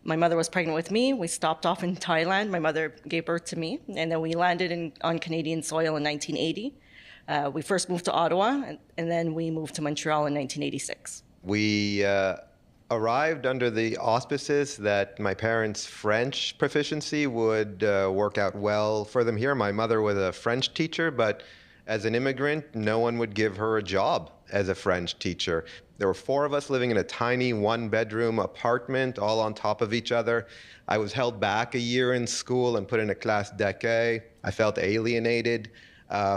My mother was pregnant with me. We stopped off in Thailand. My mother gave birth to me, and then we landed on Canadian soil in 1980. We first moved to Ottawa, and then we moved to Montreal in 1986. We arrived under the auspices that my parents' French proficiency would work out well for them here. My mother was a French teacher, but as an immigrant, no one would give her a job as a French teacher. There were 4 of us living in a tiny 1-bedroom apartment, all on top of each other. I was held back a year in school and put in a classe d'accueil. I felt alienated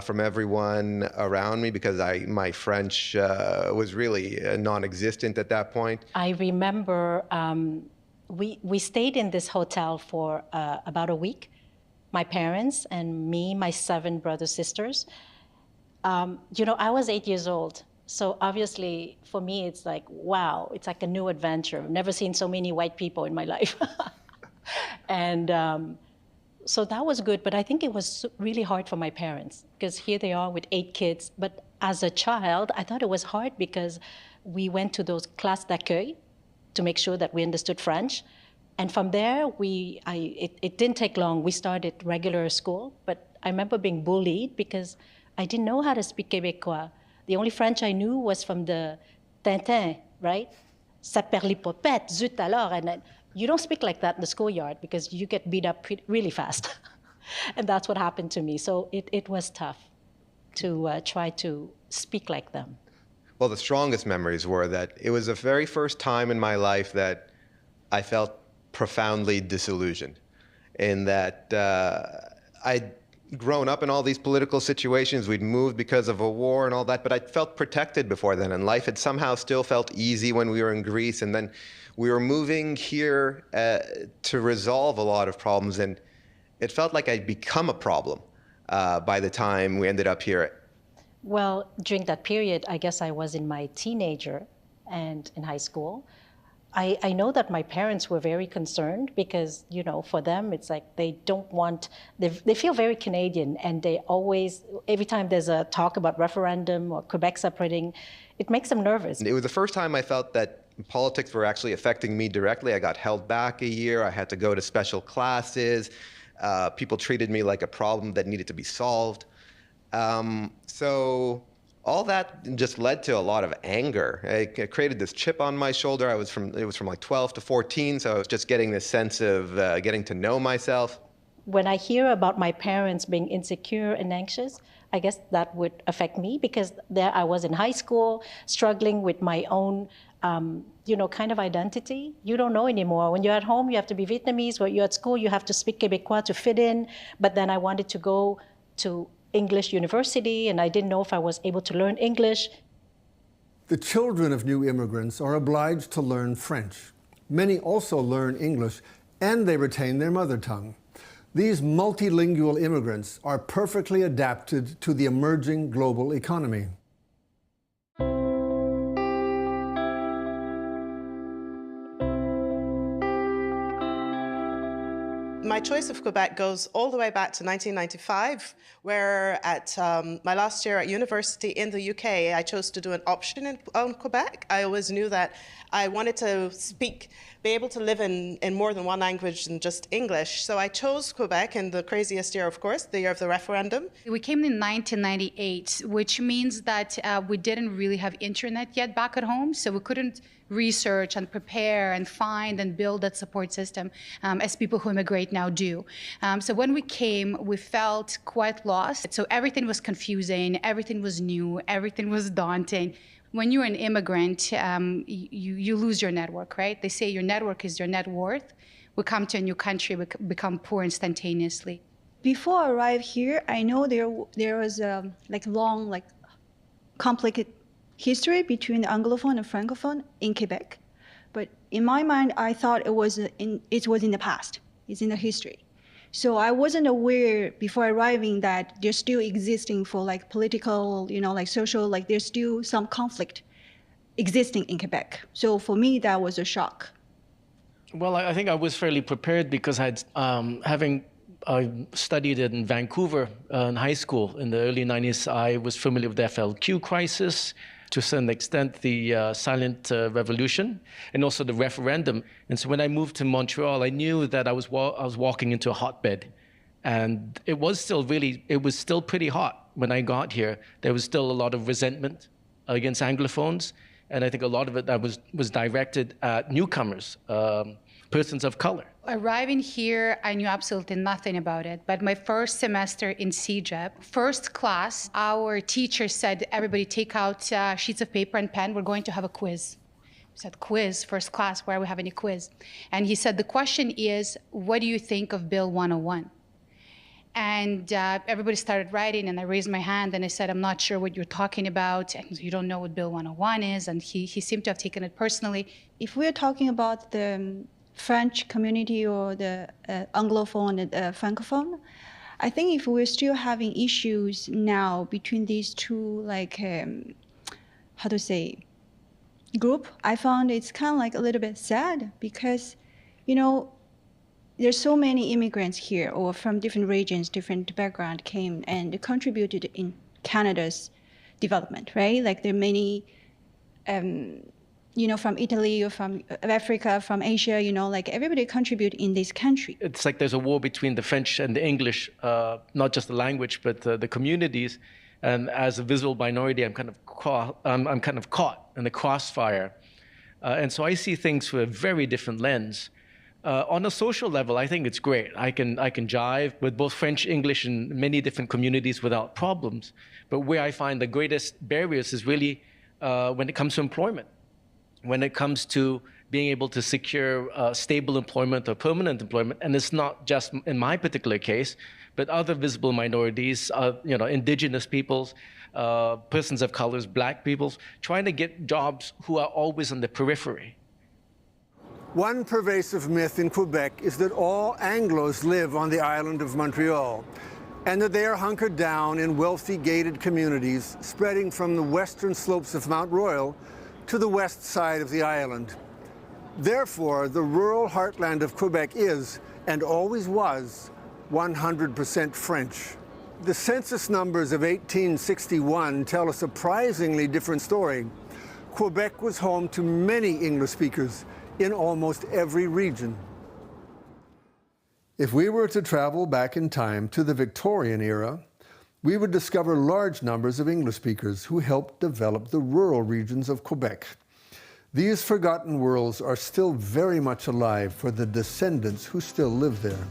from everyone around me because my French was really non-existent at that point. I remember we stayed in this hotel for about a week. My parents and me, my 7 brothers, sisters. You know, I was 8 years old. So obviously, for me, it's like, wow, it's like a new adventure. I've never seen so many white people in my life. And so that was good, but I think it was really hard for my parents because here they are with 8 kids. But as a child, I thought it was hard because we went to those classes d'accueil to make sure that we understood French. And from there, it didn't take long. We started regular school, but I remember being bullied because I didn't know how to speak Québécois. The only French I knew was from the Tintin, right? Saperlipopette, zut alors. And you don't speak like that in the schoolyard because you get beat up really fast. And that's what happened to me. So it was tough to try to speak like them. Well, the strongest memories were that it was the very first time in my life that I felt profoundly disillusioned in that I'd grown up in all these political situations. We'd moved because of a war and all that, but I felt protected before then, and life had somehow still felt easy when we were in Greece, and then we were moving here to resolve a lot of problems, and it felt like I'd become a problem by the time we ended up here. Well, during that period, I guess I was in my teenager and in high school. I know that my parents were very concerned because, you know, for them, it's like they don't want, they feel very Canadian, and they always, every time there's a talk about referendum or Quebec separating, it makes them nervous. It was the first time I felt that politics were actually affecting me directly. I got held back a year. I had to go to special classes. People treated me like a problem that needed to be solved. So all that just led to a lot of anger. It created this chip on my shoulder. It was from like 12 to 14, so I was just getting this sense of getting to know myself. When I hear about my parents being insecure and anxious, I guess that would affect me because there I was in high school, struggling with my own kind of identity. You don't know anymore. When you're at home, you have to be Vietnamese. When you're at school, you have to speak Québécois to fit in. But then I wanted to go to English university, and I didn't know if I was able to learn English. The children of new immigrants are obliged to learn French. Many also learn English, and they retain their mother tongue. These multilingual immigrants are perfectly adapted to the emerging global economy. My choice of Quebec goes all the way back to 1995, where at my last year at university in the UK, I chose to do an option on Quebec. I always knew that I wanted to be able to live in more than one language than just English. So I chose Quebec in the craziest year, of course, the year of the referendum. We came in 1998, which means that we didn't really have internet yet back at home, so we couldn't research and prepare and find and build that support system as people who immigrate now do. So when we came, we felt quite lost. So everything was confusing, everything was new, everything was daunting. When you're an immigrant, you lose your network, right? They say your network is your net worth. We come to a new country, we become poor instantaneously. Before I arrived here, I know there was a long, complicated history between the Anglophone and Francophone in Quebec. But in my mind, I thought it was in the past. It's in the history. So I wasn't aware before arriving that they're still existing for political, social, there's still some conflict existing in Quebec. So for me, that was a shock. Well, I think I was fairly prepared because I studied in Vancouver in high school in the early 90s. I was familiar with the FLQ crisis, to a certain extent the silent revolution, and also the referendum. And so when I moved to Montreal, I knew that I was walking into a hotbed. And it was still pretty hot when I got here. There was still a lot of resentment against Anglophones. And I think a lot of it that was directed at newcomers, persons of color. Arriving here, I knew absolutely nothing about it. But my first semester in CEGEP, first class, our teacher said, everybody take out sheets of paper and pen. We're going to have a quiz. We said, quiz, first class, where are we having a quiz? And he said, the question is, what do you think of Bill 101? And everybody started writing, and I raised my hand, and I said, I'm not sure what you're talking about, and you don't know what Bill 101 is, and he seemed to have taken it personally. If we're talking about the French community or the Anglophone and Francophone, I think if we're still having issues now between these two, group, I found it's kind of a little bit sad because, there's so many immigrants here or from different regions, different background came and contributed in Canada's development, right? There are many, from Italy or from Africa, from Asia, everybody contribute in this country. It's like there's a war between the French and the English, not just the language, but the communities. And as a visible minority, I'm kind of caught in the crossfire. And so I see things through a very different lens. On a social level, I think it's great. I can jive with both French, English, and many different communities without problems. But where I find the greatest barriers is really when it comes to employment, when it comes to being able to secure stable employment or permanent employment. And it's not just in my particular case, but other visible minorities, indigenous peoples, persons of colors, black peoples, trying to get jobs who are always on the periphery. One pervasive myth in Quebec is that all Anglos live on the island of Montreal, and that they are hunkered down in wealthy gated communities spreading from the western slopes of Mount Royal to the west side of the island. Therefore, the rural heartland of Quebec is, and always was, 100% French. The census numbers of 1861 tell a surprisingly different story. Quebec was home to many English speakers in almost every region. If we were to travel back in time to the Victorian era, we would discover large numbers of English speakers who helped develop the rural regions of Quebec. These forgotten worlds are still very much alive for the descendants who still live there.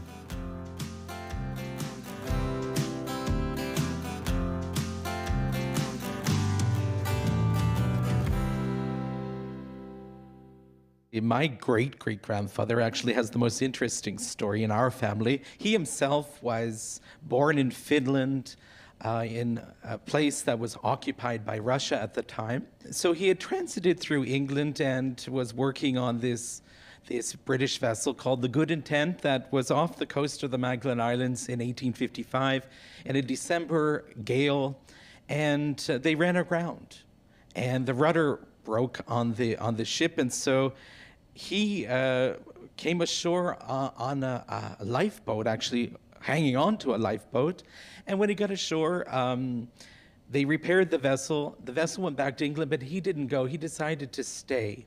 My great-great-grandfather actually has the most interesting story in our family. He himself was born in Finland, in a place that was occupied by Russia at the time. So he had transited through England and was working on this British vessel called the Good Intent that was off the coast of the Magdalen Islands in 1855 in a December gale, and they ran aground. And the rudder broke on the ship, and so he came ashore on a lifeboat, actually hanging on to a lifeboat. And when he got ashore, they repaired the vessel. The vessel went back to England, but he didn't go. He decided to stay.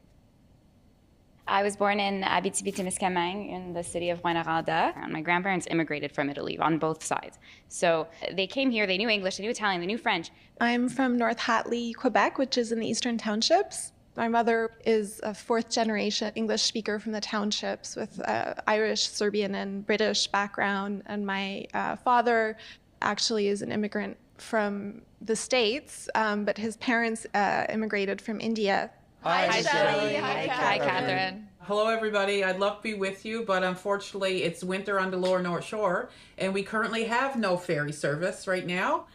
I was born in Abitibi-Témiscamingue in the city of Rouyn-Noranda. And my grandparents immigrated from Italy on both sides. So they came here, they knew English, they knew Italian, they knew French. I'm from North Hatley, Quebec, which is in the Eastern Townships. My mother is a fourth-generation English speaker from the townships with Irish, Serbian, and British background. And my father actually is an immigrant from the States, but his parents immigrated from India. Hi, Shelley. Hi, Catherine. Hello, everybody. I'd love to be with you, but unfortunately, it's winter on the lower North Shore, and we currently have no ferry service right now.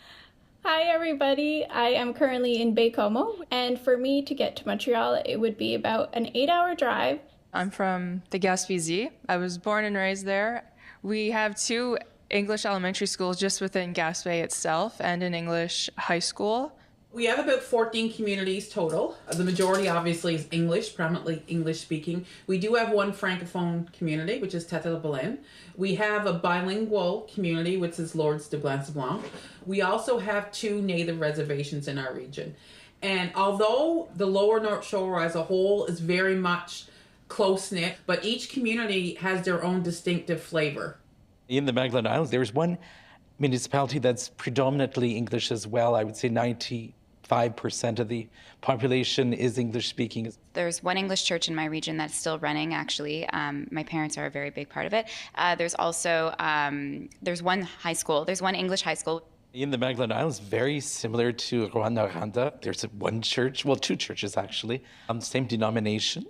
Hi, everybody. I am currently in Baie-Comeau, and for me to get to Montreal, it would be about an 8-hour drive. I'm from the Gaspésie. I was born and raised there. We have 2 English elementary schools just within Gaspé itself and an English high school. We have about 14 communities total. The majority obviously is English, predominantly English speaking. We do have one Francophone community, which is Tête-à-Baleine. We have a bilingual community, which is Lords de Blanc. We also have 2 native reservations in our region. And although the lower North Shore as a whole is very much close-knit, but each community has their own distinctive flavor. In the Magdalen Islands, there's one municipality that's predominantly English as well. I would say 95% of the population is English speaking. There's one English church in my region that's still running, actually. My parents are a very big part of it. There's also, there's one high school. There's one English high school. In the Magdalen Islands, very similar to Rouyn-Noranda. There's one church, well, 2 churches actually, same denomination.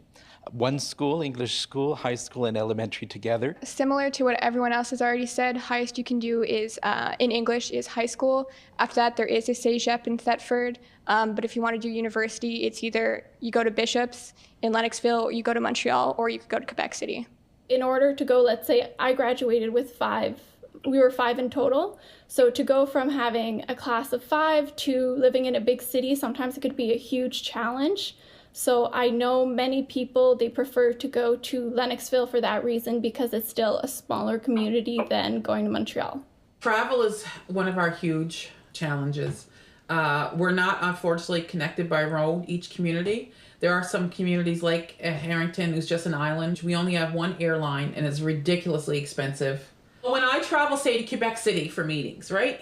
One school, English school, high school and elementary together. Similar to what everyone else has already said, highest you can do is in English is high school. After that, there is a cégep in Thetford. But if you want to do university, it's either you go to Bishop's in Lennoxville, or you go to Montreal, or you could go to Quebec City. In order to go, let's say I graduated with 5. We were 5 in total. So to go from having a class of 5 to living in a big city, sometimes it could be a huge challenge. So I know many people, they prefer to go to Lennoxville for that reason because it's still a smaller community than going to Montreal. Travel is one of our huge challenges. We're not, unfortunately, connected by road, each community. There are some communities like Harrington, who's just an island. We only have one airline, and it's ridiculously expensive. When I travel, say, to Quebec City for meetings, right?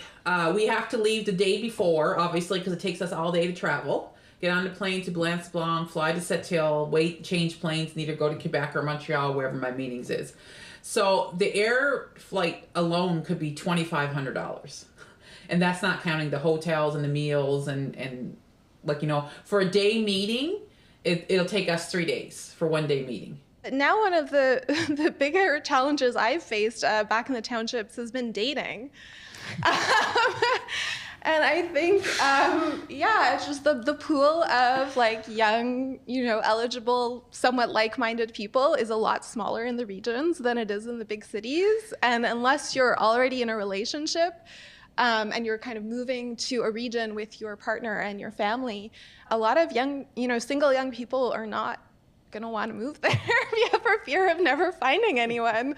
We have to leave the day before, obviously, because it takes us all day to travel. Get on the plane to Blanc, fly to Sept-Îles, wait, change planes, and either go to Quebec or Montreal, wherever my meetings is. So the air flight alone could be $2,500. And that's not counting the hotels and the meals and like, you know, for a day meeting, it'll take us 3 days for one day meeting. Now one of the bigger challenges I've faced back in the townships has been dating. And I think, it's just the pool of like young, eligible, somewhat like-minded people is a lot smaller in the regions than it is in the big cities. And unless you're already in a relationship and you're kind of moving to a region with your partner and your family, a lot of young, single young people are not going to want to move there for fear of never finding anyone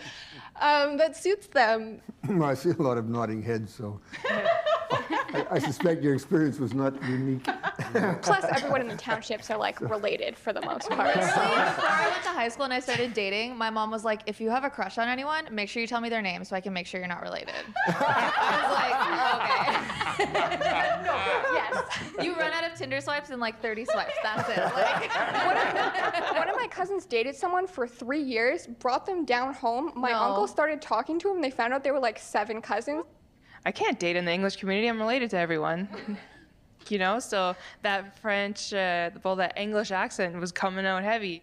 that suits them. I see a lot of nodding heads, so I suspect your experience was not unique. Plus, everyone in the townships are like related for the most part. Before I went to high school and I started dating, my mom was like, if you have a crush on anyone, make sure you tell me their name so I can make sure you're not related. I was like, okay. Yes. You run out of Tinder swipes in like 30 swipes. That's it. One of my cousins dated someone for 3 years, brought them down home. My uncle started talking to him. They found out they were like 7 cousins. I can't date in the English community. I'm related to everyone. So that French, that English accent was coming out heavy.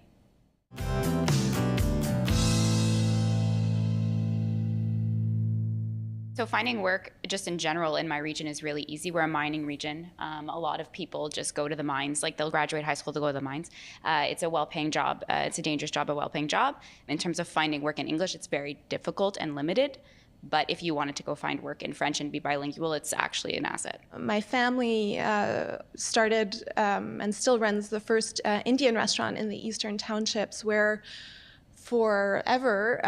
So finding work just in general in my region is really easy. We're a mining region. A lot of people just go to the mines, like they'll graduate high school to go to the mines. It's a well-paying job. It's a dangerous job, a well-paying job. In terms of finding work in English, it's very difficult and limited. But if you wanted to go find work in French and be bilingual, it's actually an asset. My family started and still runs the first Indian restaurant in the Eastern Townships, where forever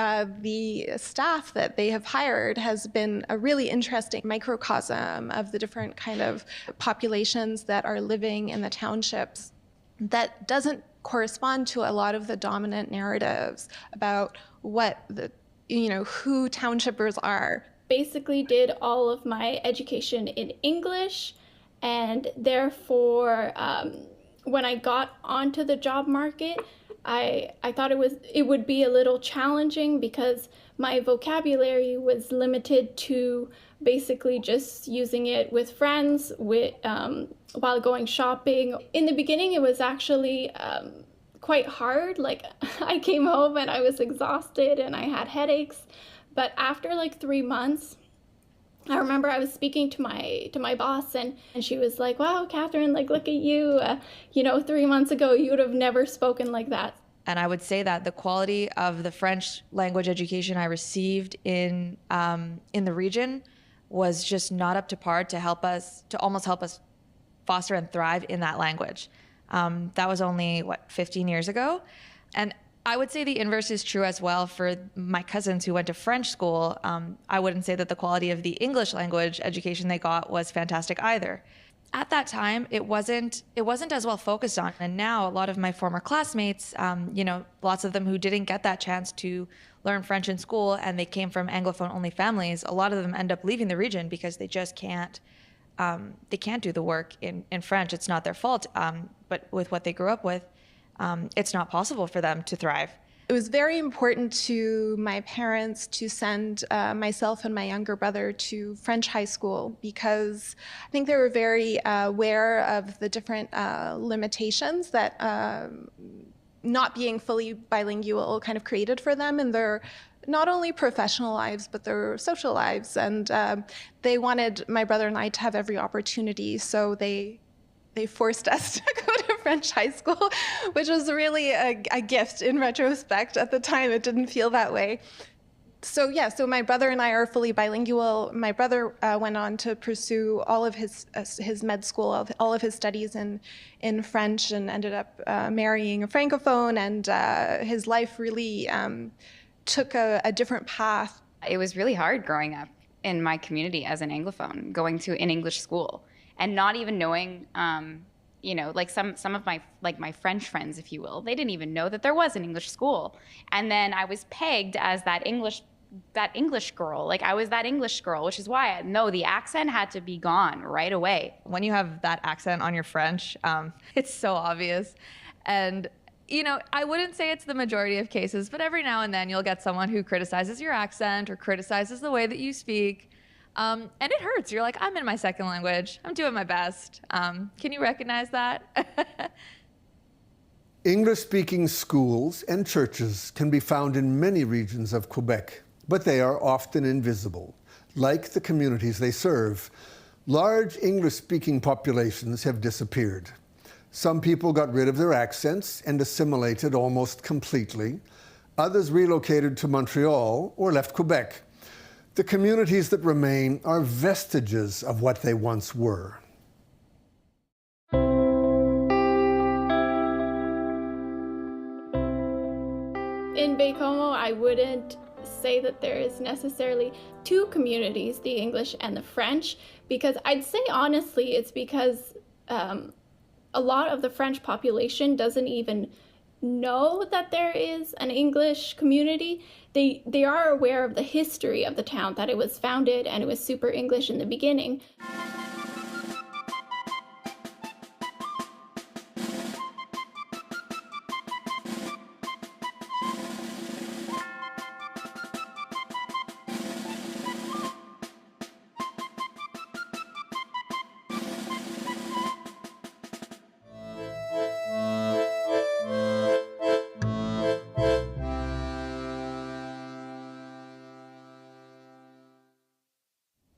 the staff that they have hired has been a really interesting microcosm of the different kind of populations that are living in the townships that doesn't correspond to a lot of the dominant narratives about what the, who townshippers are. Basically did all of my education in English, and therefore when I got onto the job market, I thought it would be a little challenging because my vocabulary was limited to basically just using it with friends while going shopping. In the beginning, it was actually quite hard. Like, I came home and I was exhausted and I had headaches. But after like 3 months, I remember I was speaking to my boss, and she was like, "Wow, Catherine, like, look at you. 3 months ago, you would have never spoken like that." And I would say that the quality of the French language education I received in the region was just not up to par to almost help us foster and thrive in that language. That was only 15 years ago, and I would say the inverse is true as well for my cousins who went to French school. I wouldn't say that the quality of the English language education they got was fantastic either. At that time, it wasn't as well focused on. And now a lot of my former classmates, lots of them who didn't get that chance to learn French in school and they came from Anglophone only families, a lot of them end up leaving the region because they just can't do the work in French. It's not their fault, but with what they grew up with, it's not possible for them to thrive. It was very important to my parents to send myself and my younger brother to French high school because I think they were very aware of the different limitations that not being fully bilingual kind of created for them in their not only professional lives, but their social lives. And they wanted my brother and I to have every opportunity, so they forced us to go to French high school, which was really a gift in retrospect. At the time, it didn't feel that way. So my brother and I are fully bilingual. My brother went on to pursue all of his med school, all of his studies in French, and ended up marrying a Francophone, and his life really took a different path. It was really hard growing up in my community as an Anglophone, going to an English school and not even knowing, like some of my French friends, if you will, they didn't even know that there was an English school. And then I was pegged as that English girl. Like, I was that English girl, which is why the accent had to be gone right away. When you have that accent on your French, it's so obvious. And I wouldn't say it's the majority of cases, but every now and then you'll get someone who criticizes your accent or criticizes the way that you speak. And it hurts. You're like, I'm in my second language. I'm doing my best. Can you recognize that? English-speaking schools and churches can be found in many regions of Quebec, but they are often invisible. Like the communities they serve, large English-speaking populations have disappeared. Some people got rid of their accents and assimilated almost completely. Others relocated to Montreal or left Quebec. The communities that remain are vestiges of what they once were. In Baie-Comeau, I wouldn't say that there is necessarily two communities, the English and the French, because I'd say honestly it's because a lot of the French population doesn't even know that there is an English community. They are aware of the history of the town, that it was founded and it was super English in the beginning.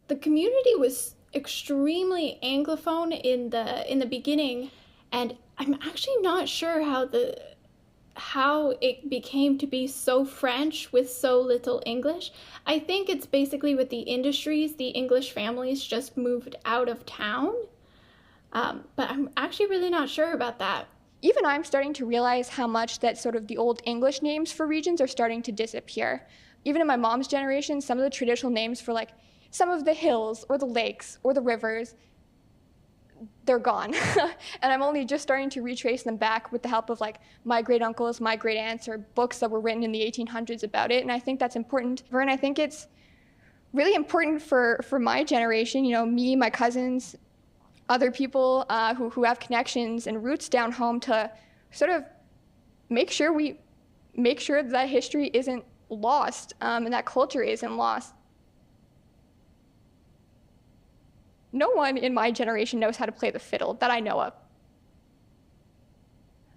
the community was extremely Anglophone in the beginning, and I'm actually not sure how it became to be so French with so little English. I think it's basically with the industries, the English families just moved out of town. But I'm actually really not sure about that. Even I'm starting to realize how much that sort of the old English names for regions are starting to disappear. Even in my mom's generation, some of the traditional names for like some of the hills or the lakes or the rivers, they're gone. And I'm only just starting to retrace them back with the help of like my great uncles, my great aunts, or books that were written in the 1800s about it. And I think that's important. And I think it's really important for my generation, you know, me, my cousins, other people who have connections and roots down home, to sort of make sure that history isn't lost and that culture isn't lost. No one in my generation knows how to play the fiddle that I know of.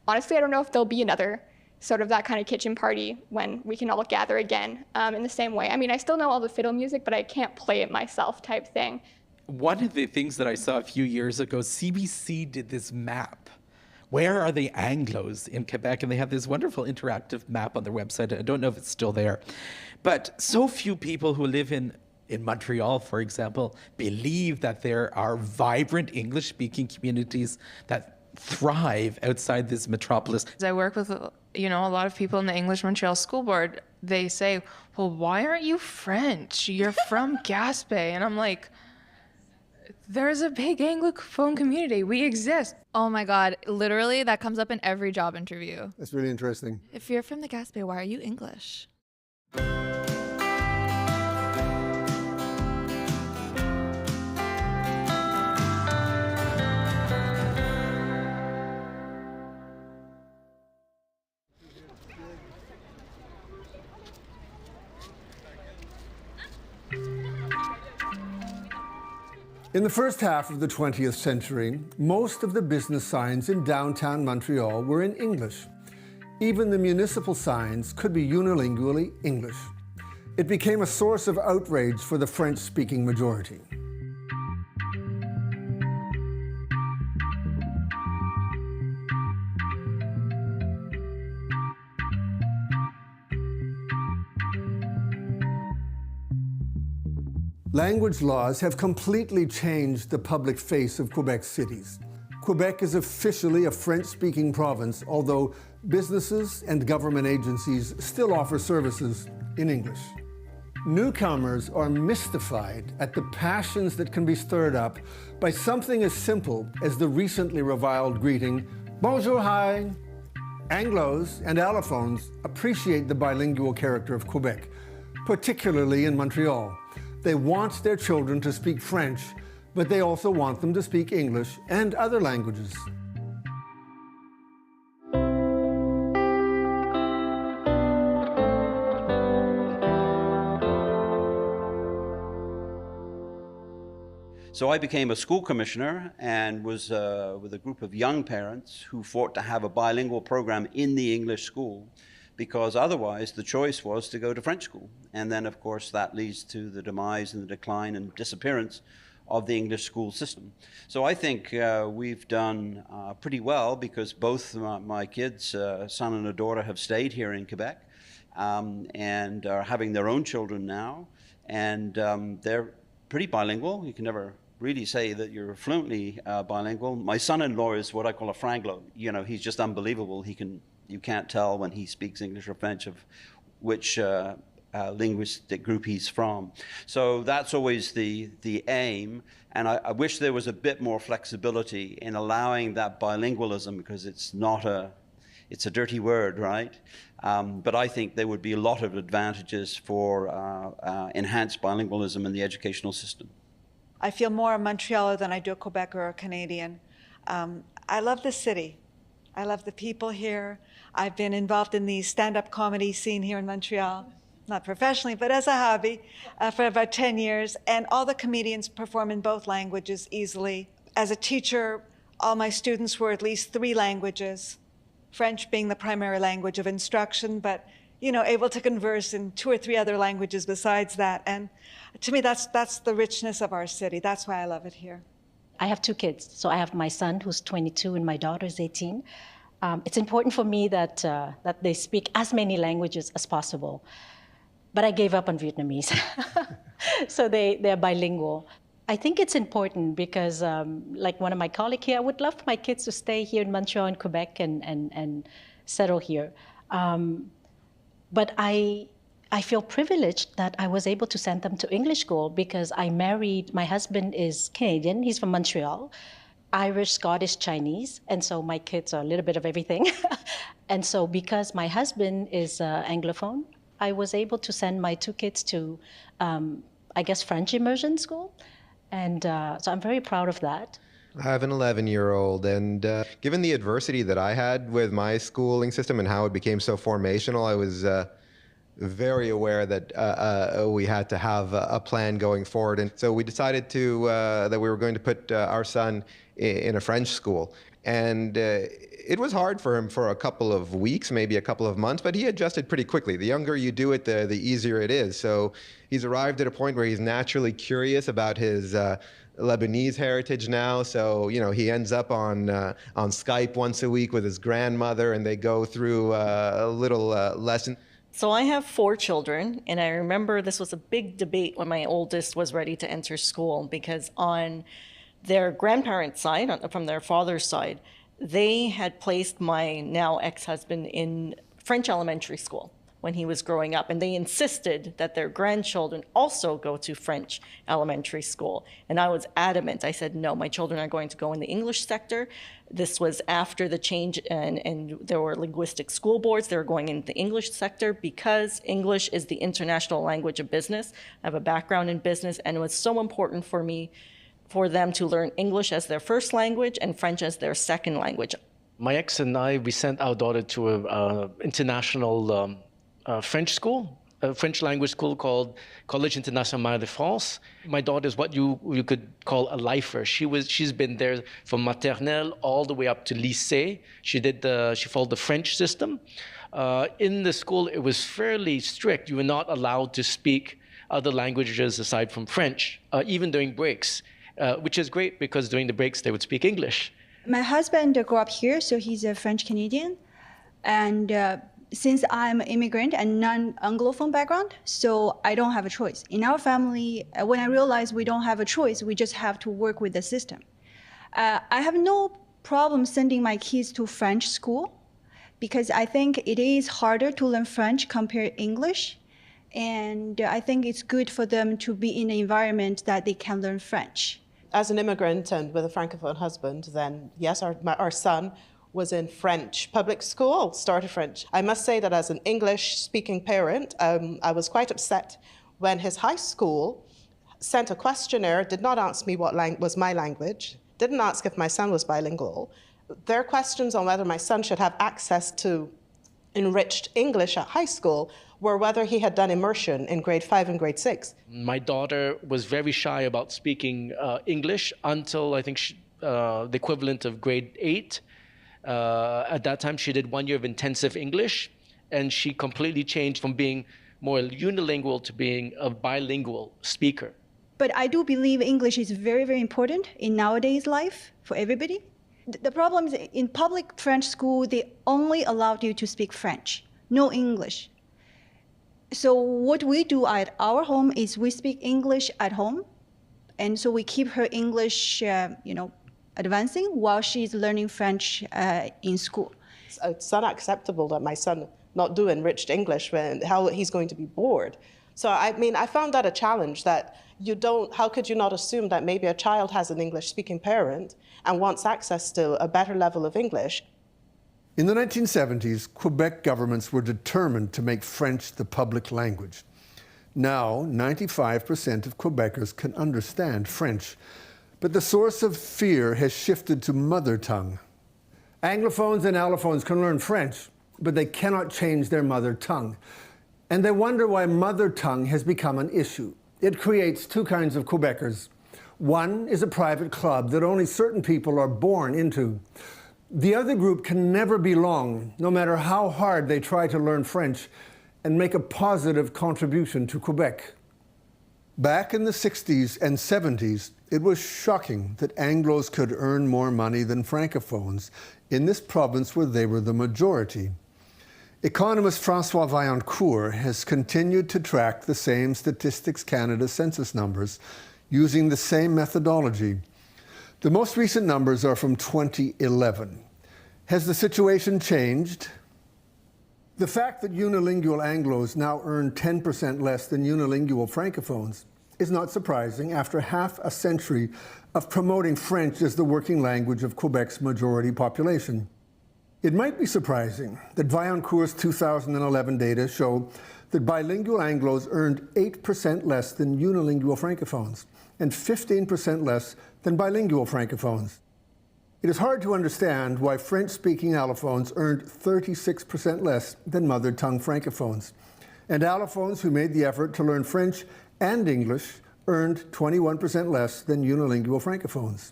Honestly, I don't know if there'll be another sort of that kind of kitchen party when we can all gather again in the same way. I mean, I still know all the fiddle music, but I can't play it myself type thing. One of the things that I saw a few years ago, CBC did this map. Where are the Anglos in Quebec? And they have this wonderful interactive map on their website. I don't know if it's still there. But so few people who live in Montreal, for example, believe that there are vibrant English-speaking communities that thrive outside this metropolis. I work with, a lot of people in the English Montreal School Board. They say, well, why aren't you French? You're from Gaspé. And I'm like, there's a big Anglophone community. We exist. Oh my God. Literally, that comes up in every job interview. That's really interesting. If you're from the Gaspé, why are you English? In the first half of the 20th century, most of the business signs in downtown Montreal were in English. Even the municipal signs could be unilingually English. It became a source of outrage for the French-speaking majority. Language laws have completely changed the public face of Quebec cities. Quebec is officially a French-speaking province, although businesses and government agencies still offer services in English. Newcomers are mystified at the passions that can be stirred up by something as simple as the recently reviled greeting, bonjour, hi. Anglos and allophones appreciate the bilingual character of Quebec, particularly in Montreal. They want their children to speak French, but they also want them to speak English and other languages. So I became a school commissioner and was with a group of young parents who fought to have a bilingual program in the English school, because otherwise the choice was to go to French school. And then, of course, that leads to the demise and the decline and disappearance of the English school system. So I think we've done pretty well, because both my kids, son and a daughter, have stayed here in Quebec and are having their own children now. And they're pretty bilingual. You can never really say that you're fluently bilingual. My son-in-law is what I call a Franglo. He's just unbelievable. You can't tell when he speaks English or French of which linguistic group he's from. So that's always the aim. And I wish there was a bit more flexibility in allowing that bilingualism, because it's a dirty word, right? But I think there would be a lot of advantages for enhanced bilingualism in the educational system. I feel more a Montrealer than I do a Quebecer or a Canadian. I love the city. I love the people here. I've been involved in the stand-up comedy scene here in Montreal, not professionally, but as a hobby, for about 10 years. And all the comedians perform in both languages easily. As a teacher, all my students were at least 3 languages, French being the primary language of instruction, but able to converse in 2 or 3 other languages besides that. And to me, that's the richness of our city. That's why I love it here. I have 2 kids. So I have my son who's 22 and my daughter is 18. It's important for me that they speak as many languages as possible. But I gave up on Vietnamese. So they're bilingual. I think it's important because, like one of my colleagues here, I would love for my kids to stay here in Montreal and Quebec and settle here. But I feel privileged that I was able to send them to English school because I married, my husband is Canadian, he's from Montreal, Irish, Scottish, Chinese, and so my kids are a little bit of everything. And so because my husband is Anglophone, I was able to send my 2 kids to, I guess, French immersion school. And so I'm very proud of that. I have an 11-year-old, and given the adversity that I had with my schooling system and how it became so formational, I was very aware that we had to have a plan going forward. And so we decided that we were going to put our son in a French school. And it was hard for him for a couple of weeks, maybe a couple of months, but he adjusted pretty quickly. The younger you do it, the easier it is. So he's arrived at a point where he's naturally curious about his Lebanese heritage now. So, he ends up on Skype once a week with his grandmother, and they go through a little lesson. So I have 4 children, and I remember this was a big debate when my oldest was ready to enter school, because on their grandparents' side, from their father's side, they had placed my now ex-husband in French elementary school when he was growing up, and they insisted that their grandchildren also go to French elementary school. And I was adamant. I said, no, my children are going to go in the English sector. This was after the change, and there were linguistic school boards. They were going in the English sector because English is the international language of business. I have a background in business, and it was so important for me for them to learn English as their first language and French as their second language. My ex and I, we sent our daughter to an international French school, a French language school called Collège International de France. My daughter is what you could call a lifer. She's been there from maternelle all the way up to lycée. She followed the French system. In the school, it was fairly strict. You were not allowed to speak other languages aside from French, even during breaks. Which is great because during the breaks they would speak English. My husband grew up here, so he's a French Canadian. And since I'm an immigrant and non-Anglophone background, so I don't have a choice. In our family, when I realized we don't have a choice, we just have to work with the system. I have no problem sending my kids to French school because I think it is harder to learn French compared to English. And I think it's good for them to be in an environment that they can learn French. As an immigrant and with a Francophone husband, then yes, our son was in French public school, started French. I must say that as an English-speaking parent, I was quite upset when his high school sent a questionnaire, did not ask me what was my language, didn't ask if my son was bilingual. Their questions on whether my son should have access to enriched English at high school were whether he had done immersion in grade 5 and grade 6. My daughter was very shy about speaking English until I think the equivalent of grade 8. At that time, she did 1 year of intensive English, and she completely changed from being more unilingual to being a bilingual speaker. But I do believe English is very, very important in nowadays life for everybody. The problem is in public French school, they only allowed you to speak French, no English. So what we do at our home is we speak English at home. And so we keep her English, advancing while she's learning French in school. It's unacceptable that my son not do enriched English when how he's going to be bored. So I found that a challenge that how could you not assume that maybe a child has an English-speaking parent and wants access to a better level of English? In the 1970s, Quebec governments were determined to make French the public language. Now, 95% of Quebecers can understand French, but the source of fear has shifted to mother tongue. Anglophones and allophones can learn French, but they cannot change their mother tongue. And they wonder why mother tongue has become an issue. It creates 2 kinds of Quebecers. One is a private club that only certain people are born into. The other group can never belong, no matter how hard they try to learn French, and make a positive contribution to Quebec. Back in the 60s and 70s, it was shocking that Anglos could earn more money than Francophones in this province where they were the majority. Economist François Vaillancourt has continued to track the same Statistics Canada census numbers using the same methodology. The most recent numbers are from 2011. Has the situation changed? The fact that unilingual Anglos now earn 10% less than unilingual Francophones is not surprising after half a century of promoting French as the working language of Quebec's majority population. It might be surprising that Vaillancourt's 2011 data show that bilingual Anglos earned 8% less than unilingual Francophones and 15% less than bilingual Francophones. It is hard to understand why French-speaking allophones earned 36% less than mother tongue Francophones, and allophones who made the effort to learn French and English earned 21% less than unilingual Francophones.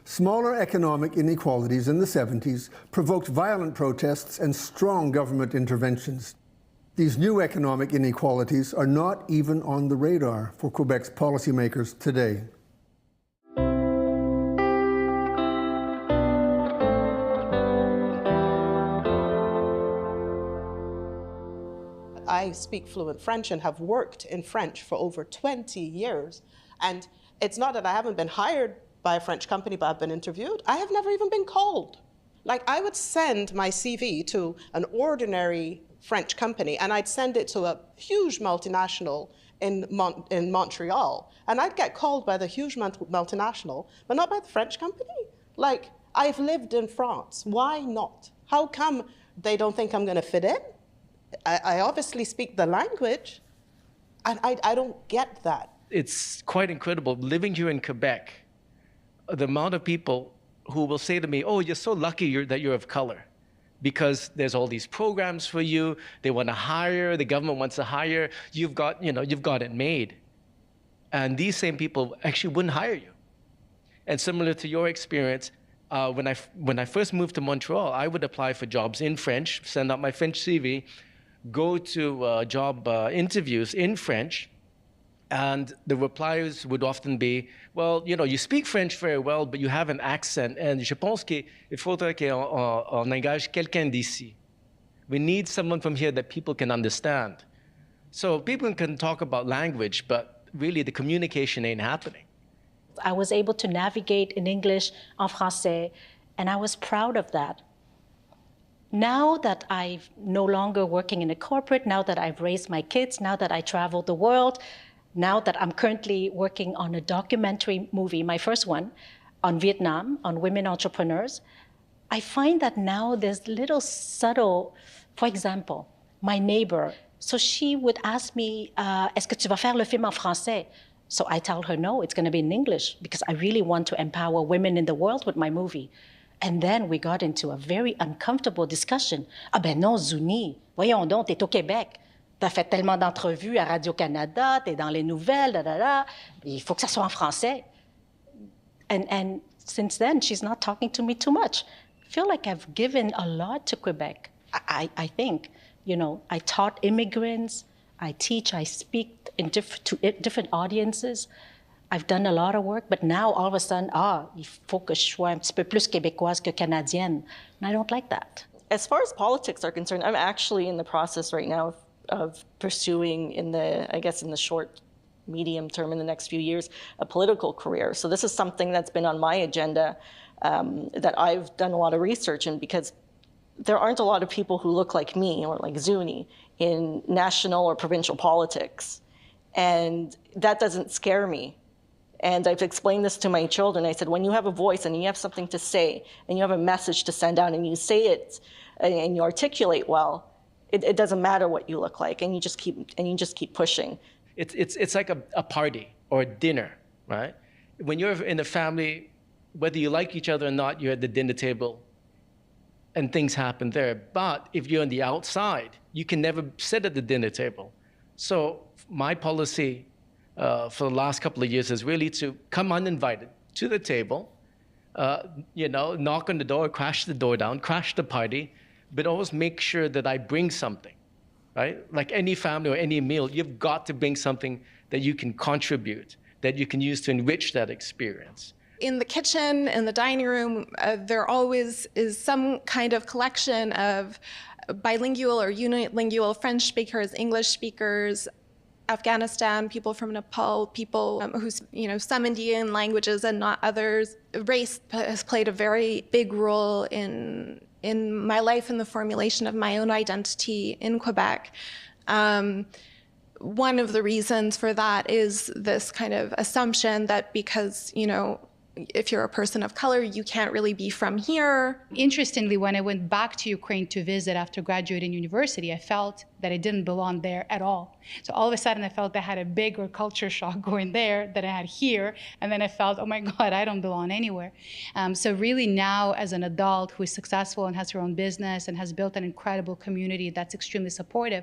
Smaller economic inequalities in the 70s provoked violent protests and strong government interventions. These new economic inequalities are not even on the radar for Quebec's policymakers today. I speak fluent French and have worked in French for over 20 years. And it's not that I haven't been hired by a French company, but I've been interviewed. I have never even been called. Like, I would send my CV to an ordinary French company, and I'd send it to a huge multinational in Montreal, and I'd get called by the huge multinational, but not by the French company. Like, I've lived in France. Why not? How come they don't think I'm going to fit in? I obviously speak the language, and I don't get that. It's quite incredible. Living here in Quebec, the amount of people who will say to me, oh, you're so lucky that you're of color, because there's all these programs for you. They want to hire, the government wants to hire. You've got it made. And these same people actually wouldn't hire you. And similar to your experience, when I first moved to Montreal, I would apply for jobs in French, send out my French CV, go to job interviews in French, and the replies would often be, well, you speak French very well, but you have an accent, and je pense qu'il faudrait qu'on engage quelqu'un d'ici. We need someone from here that people can understand. So people can talk about language, but really the communication ain't happening. I was able to navigate in English, en français, and I was proud of that. Now that I'm no longer working in a corporate, now that I've raised my kids, now that I travel the world, now that I'm currently working on a documentary movie, my first one, on Vietnam, on women entrepreneurs, I find that now there's little subtle, for example, my neighbor, so she would ask me, est-ce que tu vas faire le film en français? So I tell her, no, it's going to be in English, because I really want to empower women in the world with my movie. And then we got into a very uncomfortable discussion. Ah ben non, Zuni, voyons donc, t'es au Québec. T'as fait tellement d'entrevues à Radio-Canada, t'es dans les nouvelles, il faut que ça soit en français. And since then, she's not talking to me too much. I feel like I've given a lot to Quebec. I think, I taught immigrants, I teach, I speak to different audiences. I've done a lot of work, but now all of a sudden, il faut que je sois un petit peu plus québécoise que canadienne. And I don't like that. As far as politics are concerned, I'm actually in the process right now of pursuing in the short, medium term, in the next few years, a political career. So this is something that's been on my agenda that I've done a lot of research in, because there aren't a lot of people who look like me or like Zuni in national or provincial politics. And that doesn't scare me. And I've explained this to my children. I said, when you have a voice and you have something to say and you have a message to send out and you say it and you articulate well, it doesn't matter what you look like, and you just keep pushing. It's like a party or a dinner, right? When you're in a family, whether you like each other or not, you're at the dinner table and things happen there. But if you're on the outside, you can never sit at the dinner table. So my policy for the last couple of years is really to come uninvited to the table, knock on the door, crash the door down, crash the party, but always make sure that I bring something, right? Like any family or any meal, you've got to bring something that you can contribute, that you can use to enrich that experience. In the kitchen, in the dining room, there always is some kind of collection of bilingual or unilingual French speakers, English speakers, Afghanistan, people from Nepal, people who, some Indian languages and not others. Race has played a very big role in my life and the formulation of my own identity in Quebec. One of the reasons for that is this kind of assumption that because, if you're a person of color, you can't really be from here. Interestingly, when I went back to Ukraine to visit after graduating university, I felt that I didn't belong there at all. So all of a sudden, I felt I had a bigger culture shock going there than I had here. And then I felt, oh my God, I don't belong anywhere. So really now, as an adult who is successful and has her own business and has built an incredible community that's extremely supportive,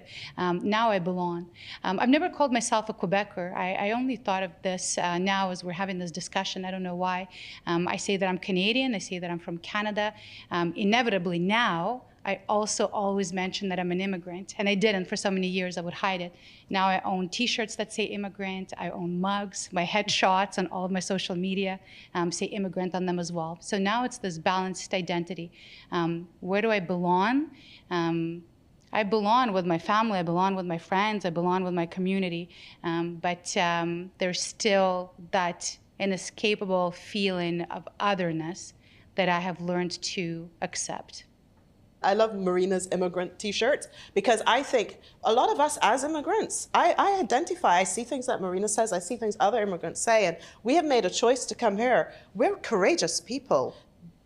now I belong. I've never called myself a Quebecer. I only thought of this now as we're having this discussion. I don't know why. I say that I'm Canadian. I say that I'm from Canada. Inevitably now, I also always mention that I'm an immigrant, and I didn't for so many years. I would hide it. Now I own T-shirts that say immigrant. I own mugs. My headshots on all of my social media say immigrant on them as well. So now it's this balanced identity. Where do I belong? I belong with my family. I belong with my friends. I belong with my community. But there's still that inescapable feeling of otherness that I have learned to accept. I love Marina's immigrant T-shirts because I think a lot of us as immigrants, I identify, I see things that Marina says, I see things other immigrants say, and we have made a choice to come here. We're courageous people.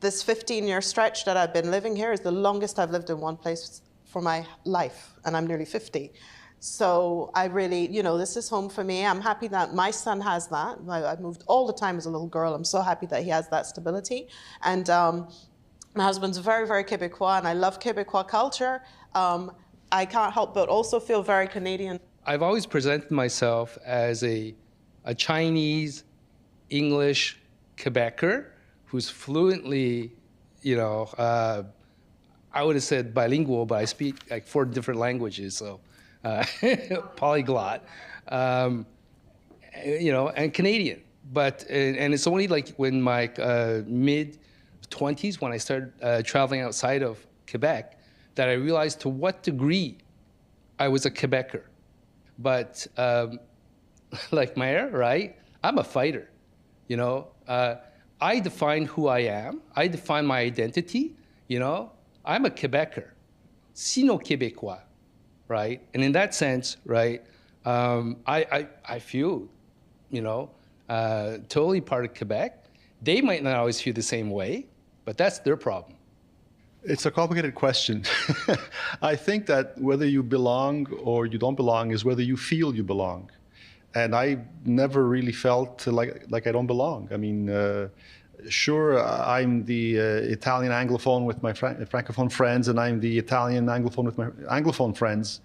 This 15-year stretch that I've been living here is the longest I've lived in one place for my life, and I'm nearly 50. So I really, this is home for me. I'm happy that my son has that. I moved all the time as a little girl. I'm so happy that he has that stability. And my husband's very, very Québécois, and I love Québécois culture. I can't help but also feel very Canadian. I've always presented myself as a Chinese, English Quebecer who's fluently, I would have said bilingual, but I speak like 4 different languages, so polyglot, and Canadian. But and it's only like when my mid-20s, when I started traveling outside of Quebec, that I realized to what degree I was a Quebecer. But like Mayor, right? I'm a fighter, I define who I am. I define my identity, I'm a Quebecer, sino-Québécois, right? And in that sense, right, I feel, totally part of Quebec. They might not always feel the same way, but that's their problem. It's a complicated question. I think that whether you belong or you don't belong is whether you feel you belong. And I never really felt like I don't belong. I mean, sure, I'm the Italian Anglophone with my Francophone friends, and I'm the Italian Anglophone with my Anglophone friends.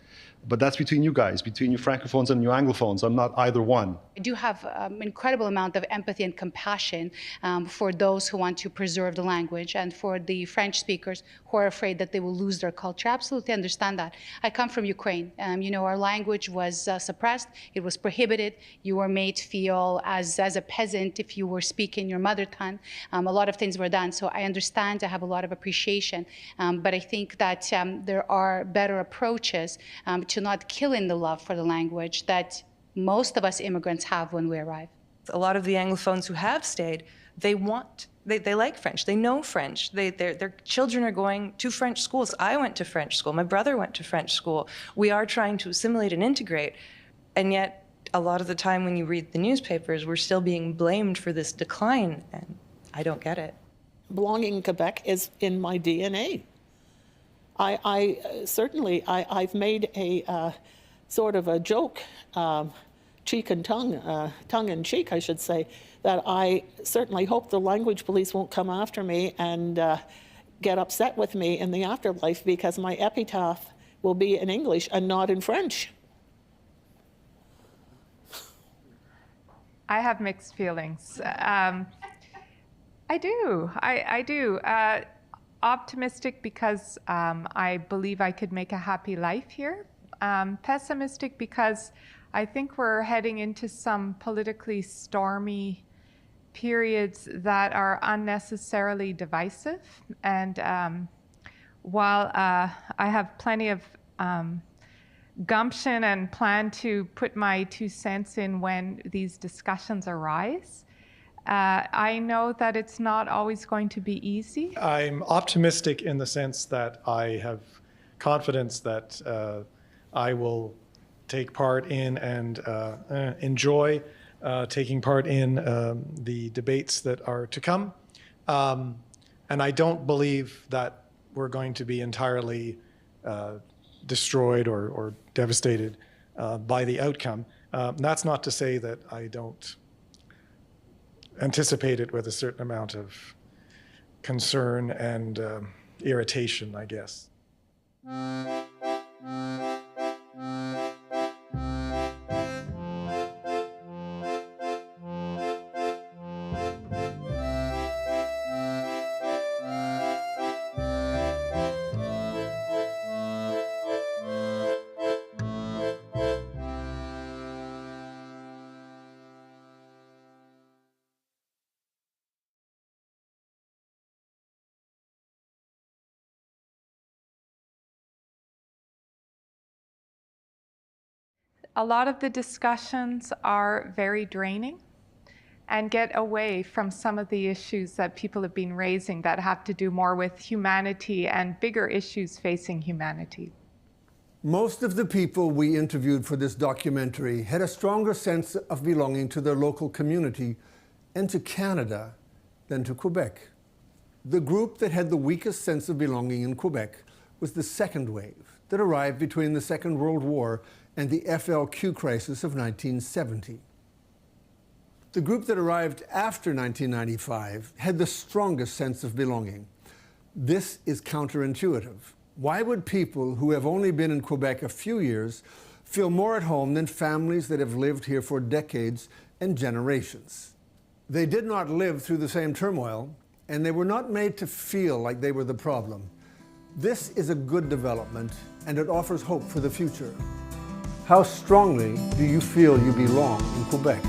But that's between you guys, between you Francophones and you Anglophones. I'm not either one. I do have an incredible amount of empathy and compassion for those who want to preserve the language and for the French speakers who are afraid that they will lose their culture. I absolutely understand that. I come from Ukraine. Our language was suppressed. It was prohibited. You were made to feel as a peasant if you were speaking your mother tongue. A lot of things were done. So I understand. I have a lot of appreciation. But I think that there are better approaches to not killing the love for the language that most of us immigrants have when we arrive. A lot of the Anglophones who have stayed, they like French, they know French, their children are going to French schools. I went to French school, my brother went to French school. We are trying to assimilate and integrate, and yet a lot of the time when you read the newspapers, we're still being blamed for this decline, and I don't get it. Belonging in Quebec is in my DNA. I've made a sort of a joke, cheek and tongue in cheek, I should say, that I certainly hope the language police won't come after me and get upset with me in the afterlife because my epitaph will be in English and not in French. I have mixed feelings. I do. Optimistic because I believe I could make a happy life here. Pessimistic because I think we're heading into some politically stormy periods that are unnecessarily divisive. And while I have plenty of gumption and plan to put my 2 cents in when these discussions arise, I know that it's not always going to be easy. I'm optimistic in the sense that I have confidence that I will take part in and enjoy taking part in the debates that are to come. And I don't believe that we're going to be entirely destroyed or devastated by the outcome. That's not to say that I don't anticipate it with a certain amount of concern and irritation, I guess. A lot of the discussions are very draining and get away from some of the issues that people have been raising that have to do more with humanity and bigger issues facing humanity. Most of the people we interviewed for this documentary had a stronger sense of belonging to their local community and to Canada than to Quebec. The group that had the weakest sense of belonging in Quebec was the second wave that arrived between the Second World War and the FLQ crisis of 1970. The group that arrived after 1995 had the strongest sense of belonging. This is counterintuitive. Why would people who have only been in Quebec a few years feel more at home than families that have lived here for decades and generations? They did not live through the same turmoil, and they were not made to feel like they were the problem. This is a good development, and it offers hope for the future. How strongly do you feel you belong in Quebec?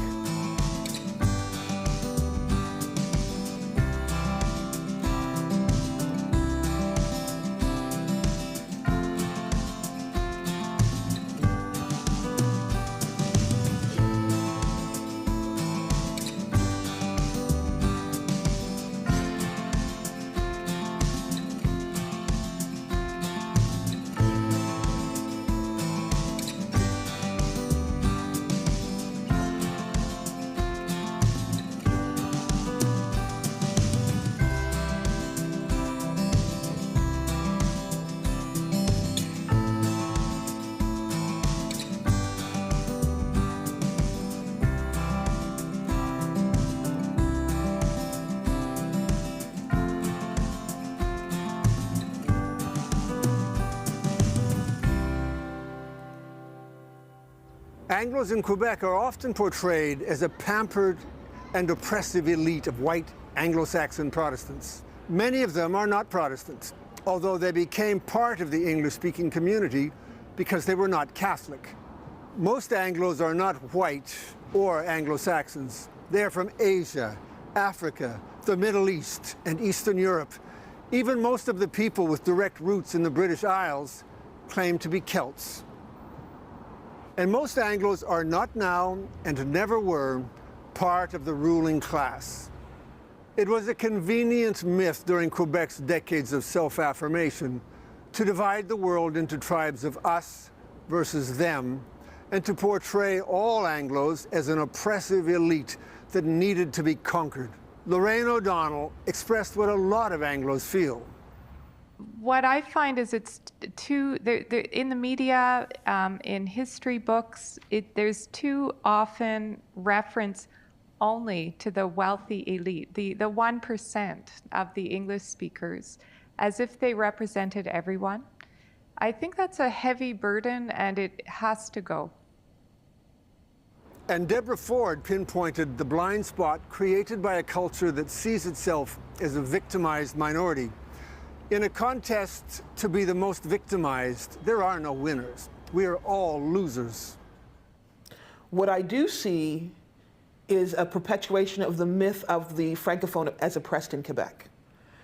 Anglos in Quebec are often portrayed as a pampered and oppressive elite of white Anglo-Saxon Protestants. Many of them are not Protestants, although they became part of the English-speaking community because they were not Catholic. Most Anglos are not white or Anglo-Saxons. They are from Asia, Africa, the Middle East, and Eastern Europe. Even most of the people with direct roots in the British Isles claim to be Celts. And most Anglos are not now, and never were, part of the ruling class. It was a convenient myth during Quebec's decades of self-affirmation to divide the world into tribes of us versus them, and to portray all Anglos as an oppressive elite that needed to be conquered. Lorraine O'Donnell expressed what a lot of Anglos feel. What I find is it's too, in the media, in history books, there's too often reference only to the wealthy elite, the 1% of the English speakers, as if they represented everyone. I think that's a heavy burden, and it has to go. And Deborah Ford pinpointed the blind spot created by a culture that sees itself as a victimized minority. In a contest to be the most victimized, there are no winners. we are all losers. What I do see is a perpetuation of the myth of the Francophone as oppressed in Quebec.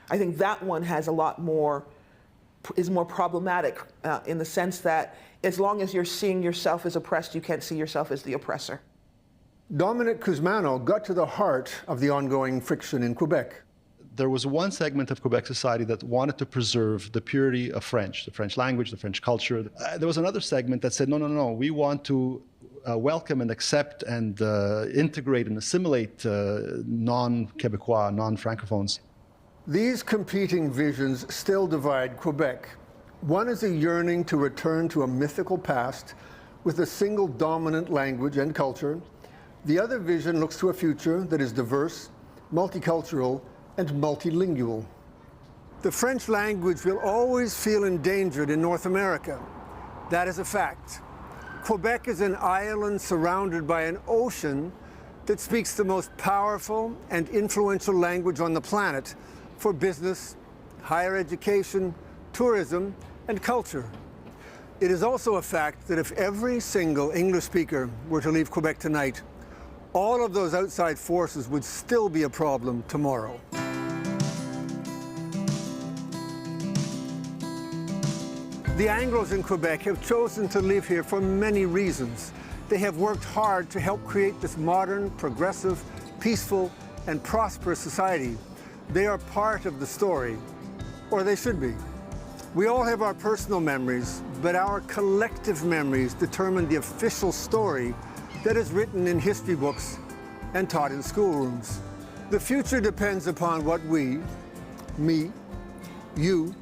I think that one has a lot more, is more problematic in the sense that as long as you're seeing yourself as oppressed, you can't see yourself as the oppressor. Dominic Kuzmano got to the heart of the ongoing friction in Quebec. There was one segment of Quebec society that wanted to preserve the purity of French, the French language, the French culture. There was another segment that said, no, no, no, we want to welcome and accept and integrate and assimilate non-Québécois, non-Francophones. These competing visions still divide Quebec. One is a yearning to return to a mythical past with a single dominant language and culture. The other vision looks to a future that is diverse, multicultural, and multilingual. The French language will always feel endangered in North America. That is a fact. Quebec is an island surrounded by an ocean that speaks the most powerful and influential language on the planet for business, higher education, tourism, and culture. It is also a fact that if every single English speaker were to leave Quebec tonight, all of those outside forces would still be a problem tomorrow. The Anglos in Quebec have chosen to live here for many reasons. They have worked hard to help create this modern, progressive, peaceful, and prosperous society. They are part of the story, or they should be. We all have our personal memories, but our collective memories determine the official story that is written in history books and taught in schoolrooms. The future depends upon what we, me, you,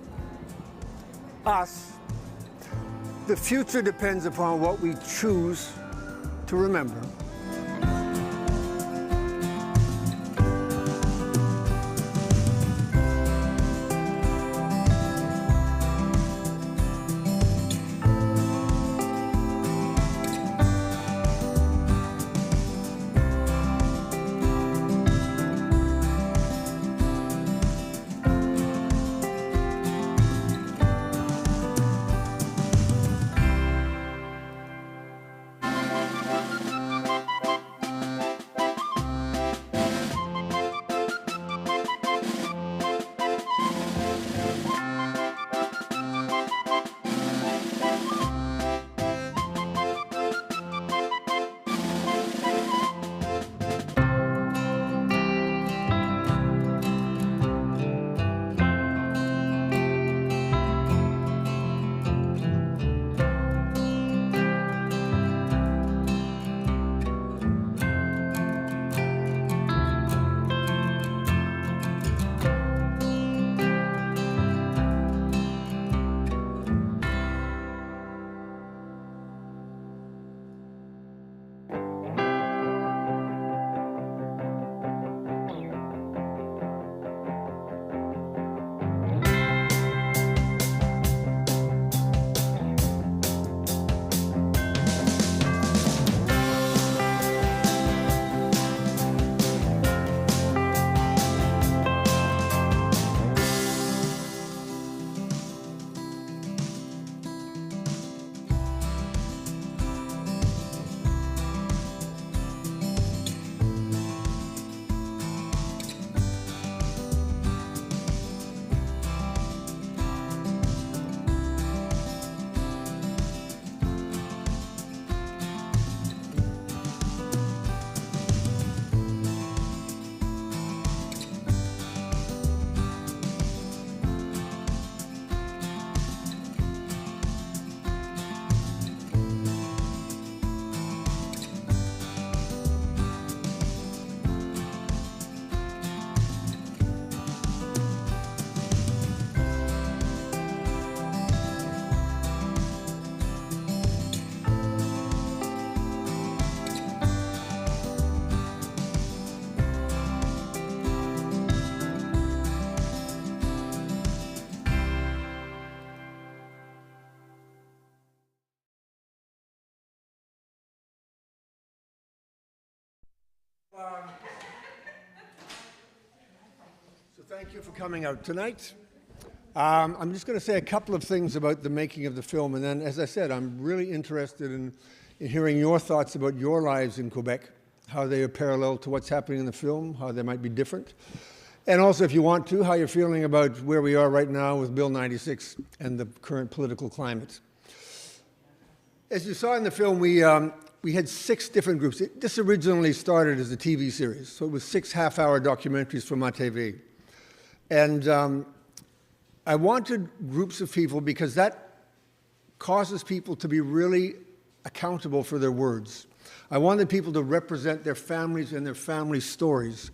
us, the future depends upon what we choose to remember. So thank you for coming out tonight. I'm just going to say a couple of things about the making of the film, and then, as I said, I'm really interested in hearing your thoughts about your lives in Quebec, how they are parallel to what's happening in the film, how they might be different, and also, if you want to, how you're feeling about where we are right now with Bill 96 and the current political climate. As you saw in the film, we had 6 different groups. This originally started as a TV series, so it was 6 half-hour documentaries from ATV. And I wanted groups of people because that causes people to be really accountable for their words. I wanted people to represent their families and their family stories.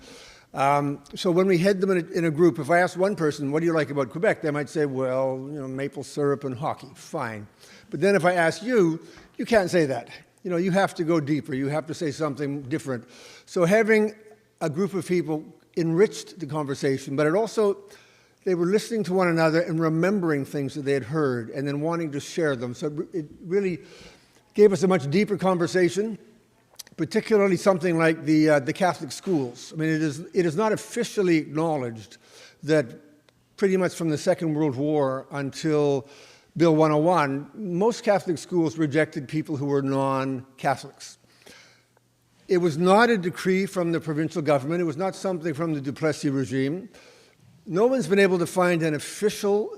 So when we had them in a group, if I asked one person, what do you like about Quebec? They might say, well, you know, maple syrup and hockey, fine. But then if I ask you, you can't say that. You know, you have to go deeper. You have to say something different. So having a group of people enriched the conversation, but it also, they were listening to one another and remembering things that they had heard and then wanting to share them. So it really gave us a much deeper conversation, particularly something like the Catholic schools. I mean, it is not officially acknowledged that pretty much from the Second World War until Bill 101, most Catholic schools rejected people who were non-Catholics. It was not a decree from the provincial government. It was not something from the Duplessis regime. No one's been able to find an official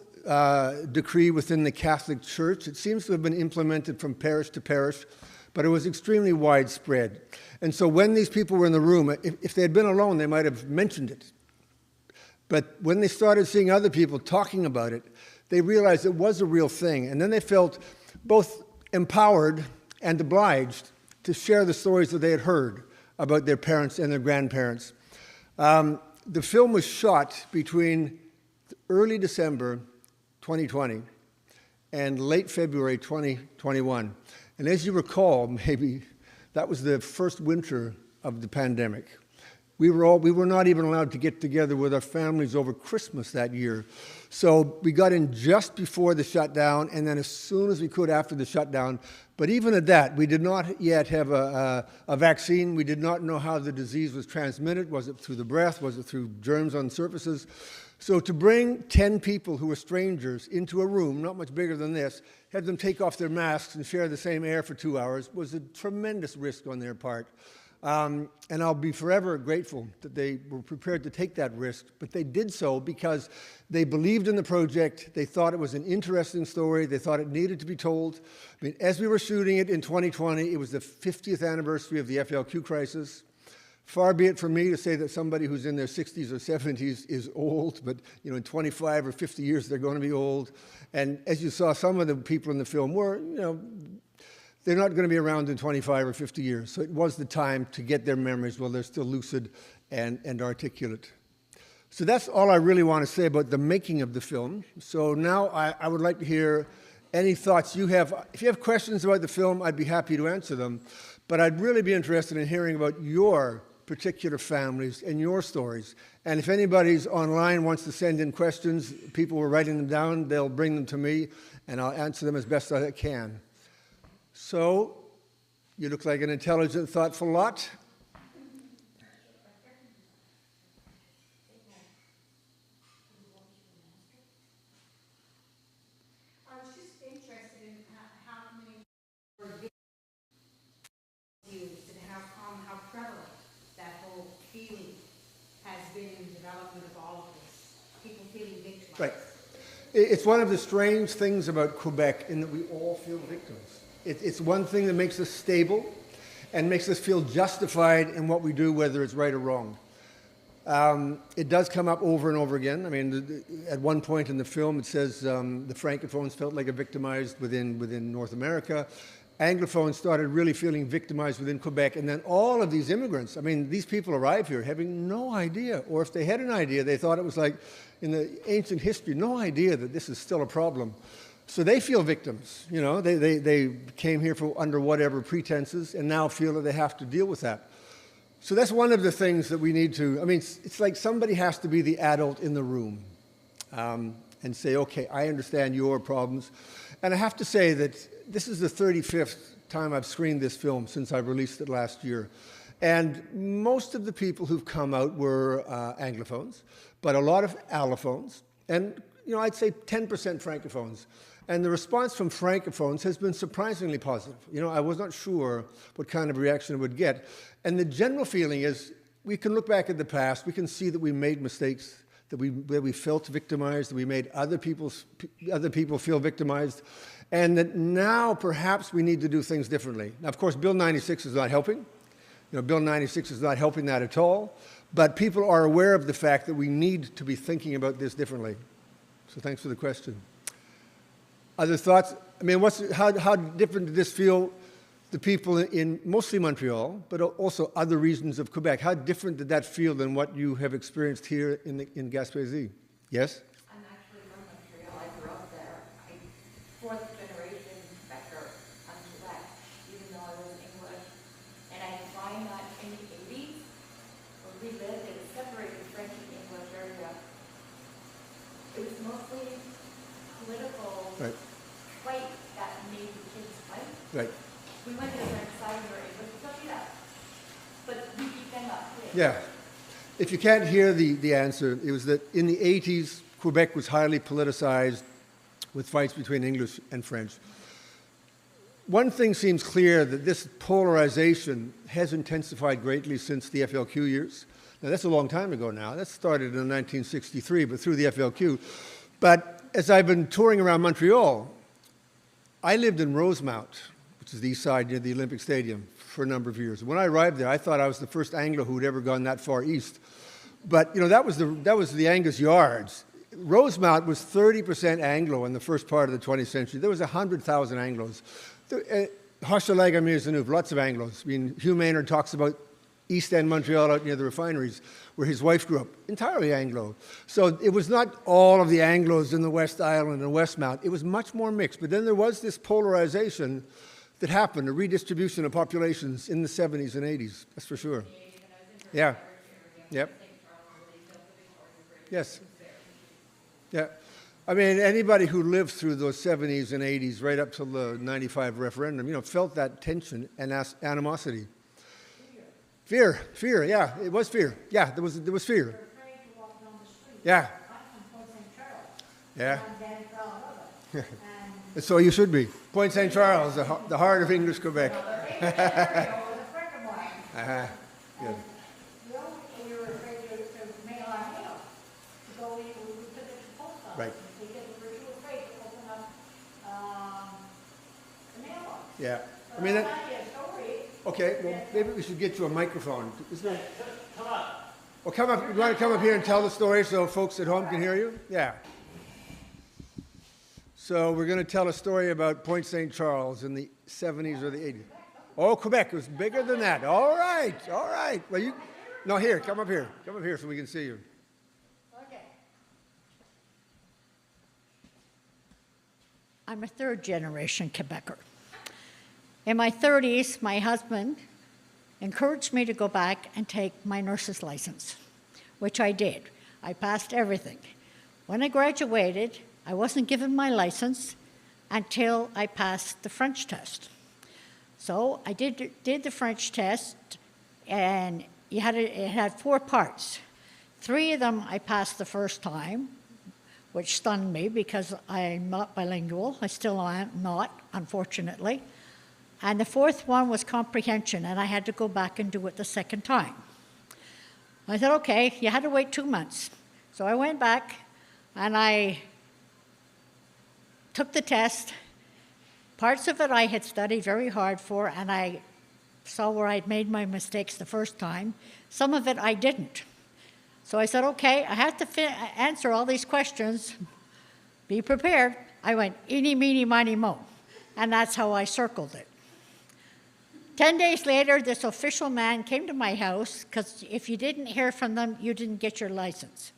decree within the Catholic Church. It seems to have been implemented from parish to parish, but it was extremely widespread. And so when these people were in the room, if they had been alone, they might have mentioned it. But when they started seeing other people talking about it, they realized it was a real thing. And then they felt both empowered and obliged to share the stories that they had heard about their parents and their grandparents. The film was shot between early December 2020 and late February 2021. And as you recall, maybe that was the first winter of the pandemic. We were not even allowed to get together with our families over Christmas that year. So we got in just before the shutdown, and then as soon as we could after the shutdown. But even at that, we did not yet have a vaccine. We did not know how the disease was transmitted. Was it through the breath? Was it through germs on surfaces? So to bring 10 people who were strangers into a room, not much bigger than this, have them take off their masks and share the same air for 2 hours was a tremendous risk on their part. And I'll be forever grateful that they were prepared to take that risk, but they did so because they believed in the project, they thought it was an interesting story, they thought it needed to be told. I mean, as we were shooting it in 2020, it was the 50th anniversary of the FLQ crisis. Far be it from me to say that somebody who's in their 60s or 70s is old, but you know, in 25 or 50 years, they're going to be old. And as you saw, some of the people in the film were, you know, they're not going to be around in 25 or 50 years. So it was the time to get their memories while they're still lucid and articulate. So that's all I really want to say about the making of the film. So now I would like to hear any thoughts you have. If you have questions about the film, I'd be happy to answer them. But I'd really be interested in hearing about your particular families and your stories. And if anybody's online wants to send in questions, people were writing them down, they'll bring them to me, and I'll answer them as best as I can. So, you look like an intelligent, thoughtful lot. I was just interested in how many were used and how prevalent that whole feeling has been in the development of all of this. People feeling victimized. Right. It's one of the strange things about Quebec in that we all feel victims. It's one thing that makes us stable and makes us feel justified in what we do, whether it's right or wrong. It does come up over and over again. I mean, at one point in the film, it says the Francophones felt like a victimized within North America. Anglophones started really feeling victimized within Quebec. And then all of these immigrants, I mean, these people arrive here having no idea, or if they had an idea, they thought it was like in the ancient history, no idea that this is still a problem. So they feel victims, you know, they came here under whatever pretenses and now feel that they have to deal with that. So that's one of the things that we need to, I mean, it's like somebody has to be the adult in the room and say, okay, I understand your problems. And I have to say that this is the 35th time I've screened this film since I released it last year. And most of the people who've come out were Anglophones, but a lot of allophones. And I'd say 10% francophones. And the response from francophones has been surprisingly positive. I was not sure what kind of reaction it would get. And the general feeling is we can look back at the past, we can see that we made mistakes, that we felt victimized, that we made other people feel victimized, and that now perhaps we need to do things differently. Now, of course, Bill 96 is not helping. Bill 96 is not helping that at all. But people are aware of the fact that we need to be thinking about this differently. So thanks for the question. Other thoughts? I mean, how different did this feel to people in mostly Montreal, but also other regions of Quebec? How different did that feel than what you have experienced here in Gaspésie? Yes? I'm actually from Montreal. I grew up there. I'm fourth generation Quebecer on Quebec, even though I was English. And I find that in the 80s, where we lived, it was separated French and English area. It was mostly political fight that made the kids fight. Right. We went to the French side and were able to study that. But we beat them up. Yeah. If you can't hear the answer, it was that in the 80s, Quebec was highly politicized with fights between English and French. One thing seems clear, that this polarization has intensified greatly since the FLQ years. Now, that's a long time ago now. That started in 1963, but through the FLQ. But as I've been touring around Montreal, I lived in Rosemount, which is the east side near the Olympic Stadium, for a number of years. When I arrived there, I thought I was the first Anglo who'd ever gone that far east. But that was the Angus Yards. Rosemount was 30% Anglo in the first part of the 20th century. There was 100,000 Anglos. Hochelaga Maisonneuve, lots of Anglos. I mean, Hugh Maynard talks about East End Montreal out near the refineries, where his wife grew up, entirely Anglo. So it was not all of the Anglos in the West Island and Westmount. It was much more mixed. But then there was this polarization that happened, a redistribution of populations in the 70s and 80s, that's for sure. Yeah. Yep. Yes. Yeah. I mean, anybody who lived through those 70s and 80s, right up to the 95 referendum, felt that tension and animosity. Fear, yeah, it was fear. Yeah, there was fear. Yeah. Yeah. And so you should be. Point St. Charles, the heart of English Quebec. Good. Right. Yeah. I mean, okay, well, maybe we should get you a microphone. Come up. Well, come up. You want to come up here and tell the story so folks at home can hear you? Yeah. So we're going to tell a story about Point St. Charles in the 70s or the 80s. Oh, Quebec was bigger than that. All right, all right. Well, here, come up here. Come up here so we can see you. Okay. I'm a third generation Quebecer. In my 30s, my husband encouraged me to go back and take my nurse's license, which I did. I passed everything. When I graduated, I wasn't given my license until I passed the French test. So I did the French test, and it had 4 parts. 3 of them I passed the first time, which stunned me because I'm not bilingual. I still am not, unfortunately. And the 4th one was comprehension, and I had to go back and do it the second time. I said, okay, you had to wait 2 months. So I went back, and I took the test. Parts of it I had studied very hard for, and I saw where I'd made my mistakes the first time. Some of it I didn't. So I said, okay, I have to answer all these questions. Be prepared. I went, eeny, meeny, miny, mo. And that's how I circled it. 10 days later, this official man came to my house, because if you didn't hear from them, you didn't get your license.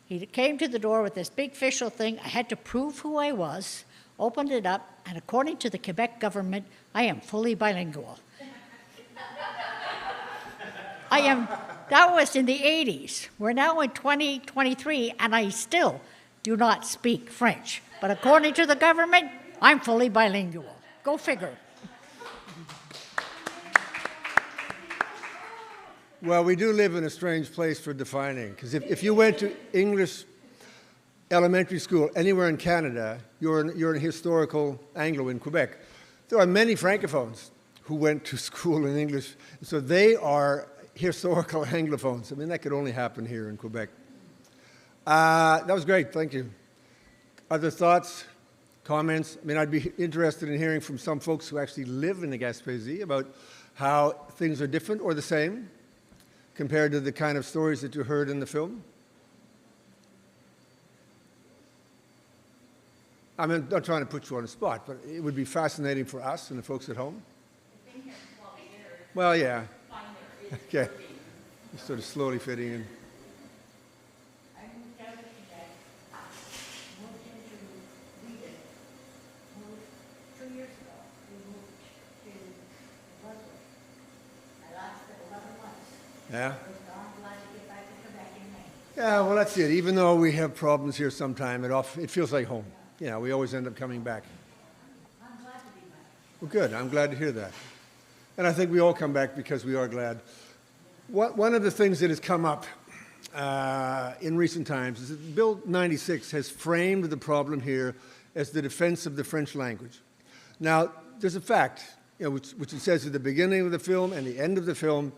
He came to the door with this big official thing. I had to prove who I was, opened it up, and according to the Quebec government, I am fully bilingual. That was in the 80s. We're now in 2023, and I still do not speak French. But according to the government, I'm fully bilingual. Go figure. Well, we do live in a strange place for defining, because if you went to English elementary school anywhere in Canada, you're an historical Anglo in Quebec. There are many Francophones who went to school in English, so they are historical Anglophones. I mean, that could only happen here in Quebec. That was great, thank you. Other thoughts, comments? I mean, I'd be interested in hearing from some folks who actually live in the Gaspésie about how things are different or the same compared to the kind of stories that you heard in the film. I'm not trying to put you on the spot, but it would be fascinating for us and the folks at home. Well, yeah. Okay. Just sort of slowly fitting in. I moved out of Quebec, moved into Sweden, moved 2 years ago. We moved to Brunswick. I lasted 11 months. Yeah? I'm glad to get back to Quebec in May. Yeah, well, that's it. Even though we have problems here sometime, it feels like home. You know, we always end up coming back. I'm glad to be back. Well, good. I'm glad to hear that. And I think we all come back because we are glad. One of the things that has come up in recent times is that Bill 96 has framed the problem here as the defense of the French language. Now, there's a fact, which it says at the beginning of the film and the end of the film,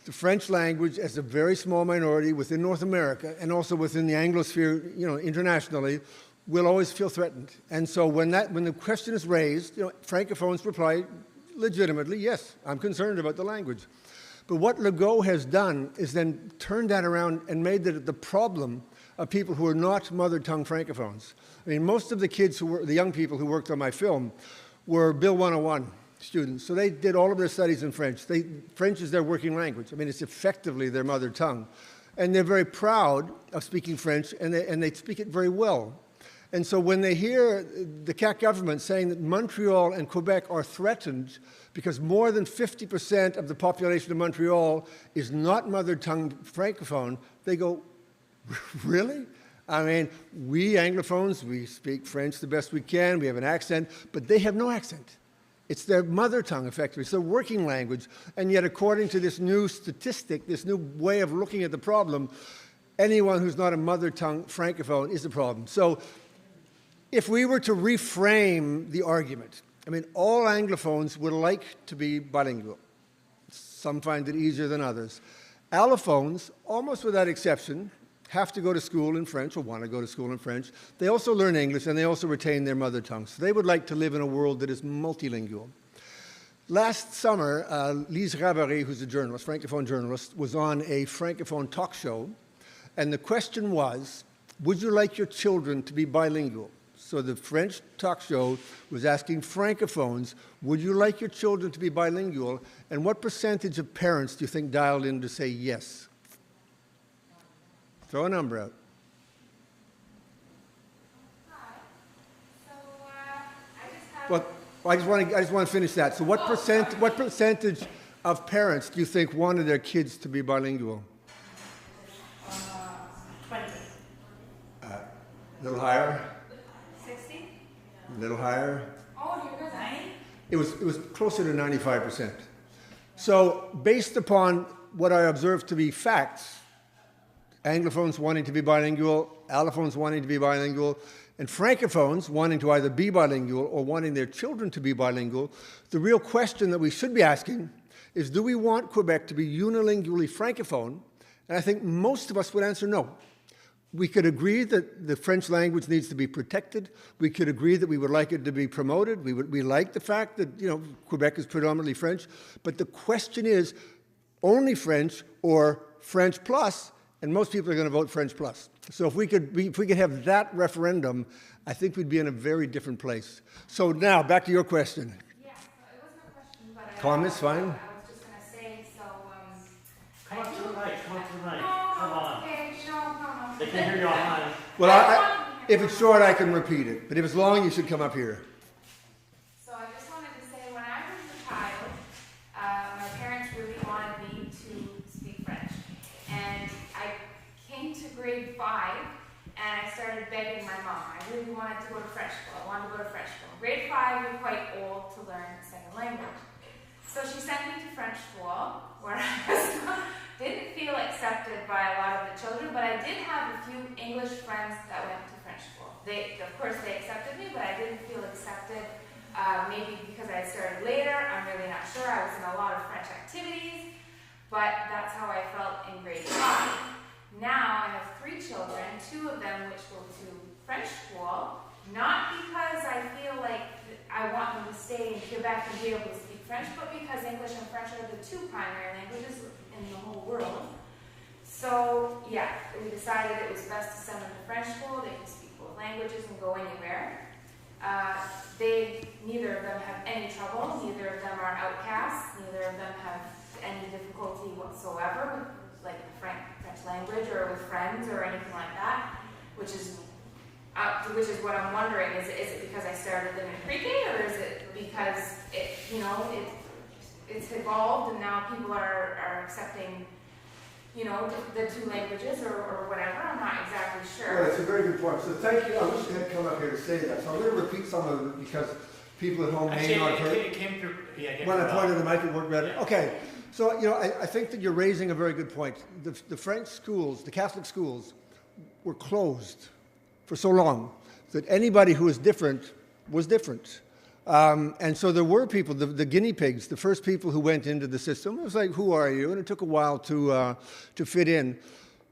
the French language as a very small minority within North America and also within the Anglosphere, internationally, will always feel threatened. And so when the question is raised, Francophones reply legitimately, yes, I'm concerned about the language. But what Legault has done is then turned that around and made that the problem of people who are not mother tongue Francophones. I mean, most of the kids the young people who worked on my film were Bill 101 students. So they did all of their studies in French. French is their working language. I mean, it's effectively their mother tongue. And they're very proud of speaking French, and they speak it very well. And so when they hear the CAQ government saying that Montreal and Quebec are threatened because more than 50% of the population of Montreal is not mother tongue Francophone, they go, really? I mean, we Anglophones, we speak French the best we can, we have an accent, but they have no accent. It's their mother tongue, effectively. It's their working language. And yet, according to this new statistic, this new way of looking at the problem, anyone who's not a mother tongue Francophone is a problem. So if we were to reframe the argument, I mean, all Anglophones would like to be bilingual. Some find it easier than others. Allophones, almost without exception, have to go to school in French or want to go to school in French. They also learn English and they also retain their mother tongue. So they would like to live in a world that is multilingual. Last summer, Lise Ravary, who's a journalist, Francophone journalist, was on a Francophone talk show. And the question was, would you like your children to be bilingual? So the French talk show was asking Francophones, would you like your children to be bilingual? And what percentage of parents do you think dialed in to say yes? Throw a number out. Well, I just want to finish that. So what percentage of parents do you think wanted their kids to be bilingual? 20. A little higher? 60? A little higher? Oh, you're good. 90? It was closer to 95%. So based upon what I observed to be facts, Anglophones wanting to be bilingual, Allophones wanting to be bilingual, and Francophones wanting to either be bilingual or wanting their children to be bilingual, the real question that we should be asking is, do we want Quebec to be unilingually Francophone? And I think most of us would answer no. We could agree that the French language needs to be protected. We could agree that we would like it to be promoted. We like the fact that Quebec is predominantly French. But the question is, only French or French plus, and most people are going to vote French plus. So if we could have that referendum, I think we'd be in a very different place. So now, back to your question. Yeah, it wasn't a question, but Comments, fine. I was just going to say, so... Come up to the mic, come on. No, okay, no. They can hear you online. Well, if it's short, I can repeat it. But if it's long, you should come up here. So I just wanted to say, when I was a child, my parents really wanted me to speak French. And I came to grade 5, and I started begging my mom. I really wanted to go to French school. Grade 5, you're quite old to learn the second language. So she sent me to French school, where I didn't feel accepted by a lot of the children, but I did have a few English friends that went to French school. Of course, they accepted me, but I didn't feel accepted. Maybe because I had started later, I'm really not sure. I was in a lot of French activities, but that's how I felt in grade 5. Now I have 3 children, 2 of them which go to French school, not because I feel like I want them to stay in Quebec and be able to speak French, but because English and French are the 2 primary languages in the whole world. So yeah, we decided it was best to send them to French school. They can speak both languages and go anywhere. Neither of them have any trouble, neither of them are outcasts, neither of them have any difficulty whatsoever with like the French language or with friends or anything like that, which is what I'm wondering. Is it because I started them in pre-K, or is it because it's evolved and now people are accepting the 2 languages or whatever? I'm not exactly sure. Well, it's a very good point. So thank you. I wish you had come up here to say that. So I'm going to repeat some of it because people at home may not heard. It came through. Yeah, when I pointed the mic, it worked better. Okay. So, I think that you're raising a very good point. The French schools, the Catholic schools, were closed for so long that anybody who was different was different. And so there were people, the guinea pigs, the first people who went into the system. It was like, who are you? And it took a while to fit in.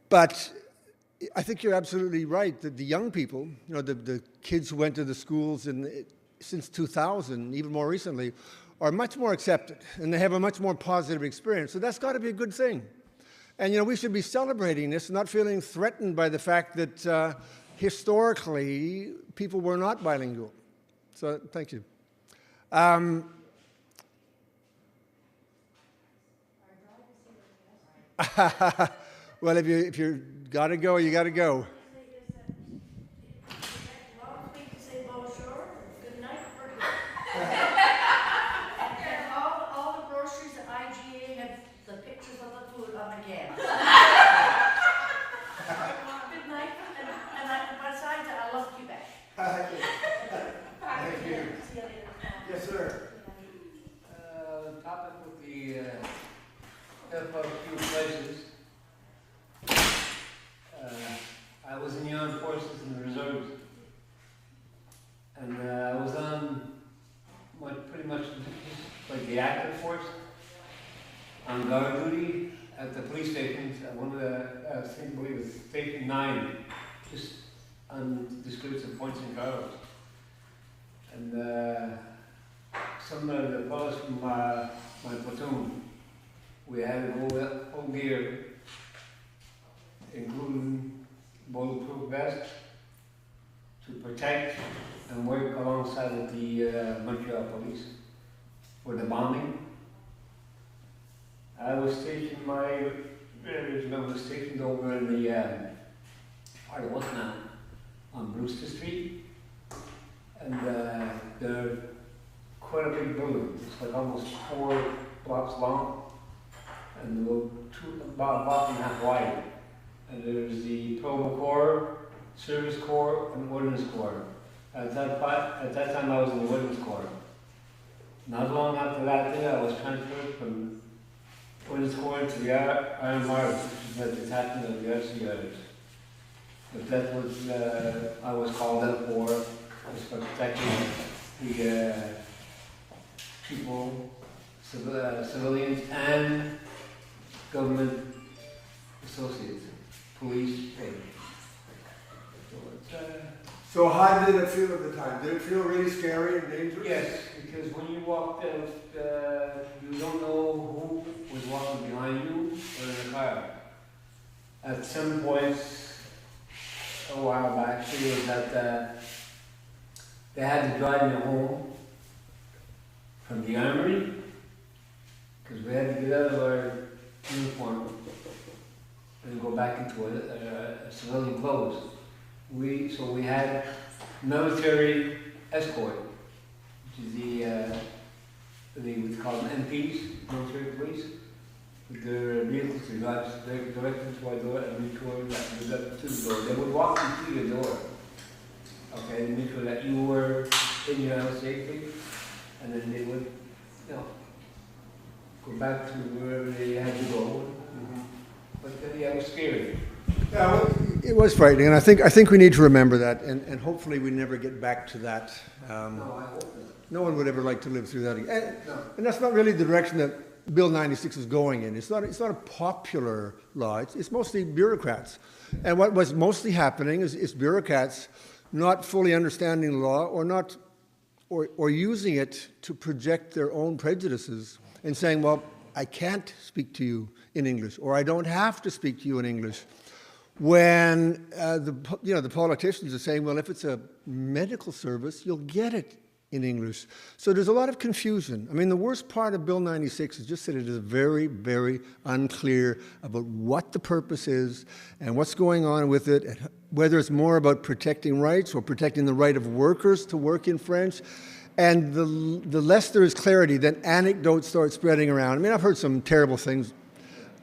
But I think you're absolutely right that the young people, the kids who went to the schools since 2000, even more recently, are much more accepted, and they have a much more positive experience. So that's got to be a good thing. And we should be celebrating this, not feeling threatened by the fact that historically people were not bilingual. So thank you. Well, if you got to go, you got to go. All the groceries at IGA have the pictures of the food on the can. Good night, and besides, I love Quebec. Thank you. Yes, sir. The topic would be FRQ places. I was in the armed forces and the reserves, and I was on pretty much like the active force on guard duty at the police stations. At one of the, I believe it was Station 9, just on the streets of Pointe St. Carlos. And some of the fellows from my platoon, we had full gear, including bulletproof vest, to protect and work alongside with the Montreal police for the bombing. I was stationed, my regiment was stationed over in the part of what now? On Brewster Street. And they're quite a big building. It's like almost 4 blocks long and about a block and a half wide. And there's the Provo Corps, Service Corps, and Ordnance Corps. At that time I was in the Ordnance Corps. Not long after that day, I was transferred from Ordnance Corps to the Iron Mars, which is the detachment of the RCRs. But that was, I was called out for protecting the people, civilians, and government associates, police. So how did it feel at the time? Did it feel really scary and dangerous? Yes, because when you walked out, you don't know who was walking behind you or in the car. At some points, a while back, it was that they had to drive me home from the armory because we had to get out of our uniform and go back into a civilian clothes. So we had military escort, which is we call them MPs, military police, with their vehicles to drive directly to our door and make sure that we got to the door. They would walk you through the door, okay, and make sure that you were in your house safely, and then they would, go back to wherever they had to go. Mm-hmm. But yeah, it was scary. Yeah, well, It was frightening, and I think we need to remember that, and hopefully we never get back to that. No one would ever like to live through that again. And that's not really the direction that Bill 96 is going in. It's not a popular law. It's mostly bureaucrats. And what was mostly happening is bureaucrats not fully understanding the law or using it to project their own prejudices and saying, well, I can't speak to you in English, or I don't have to speak to you in English. When the politicians are saying, well, if it's a medical service, you'll get it in English. So there's a lot of confusion. I mean, the worst part of Bill 96 is just that it is very, very unclear about what the purpose is and what's going on with it, and whether it's more about protecting rights or protecting the right of workers to work in French. And the less there is clarity, then anecdotes start spreading around. I mean, I've heard some terrible things.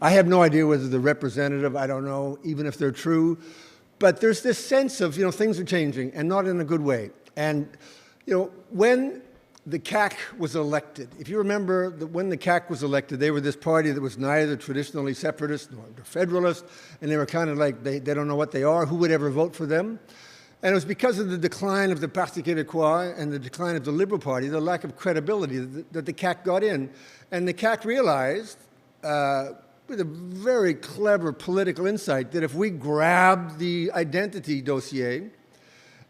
I have no idea whether they're representative. I don't know, even if they're true. But there's this sense of, things are changing, and not in a good way. And when the CAQ was elected, if you remember that when the CAQ was elected, they were this party that was neither traditionally separatist nor federalist, and they were kind of like, they don't know what they are, who would ever vote for them? And it was because of the decline of the Parti Québécois and the decline of the Liberal Party, the lack of credibility that the CAQ got in. And the CAQ realized, with a very clever political insight, that if we grab the identity dossier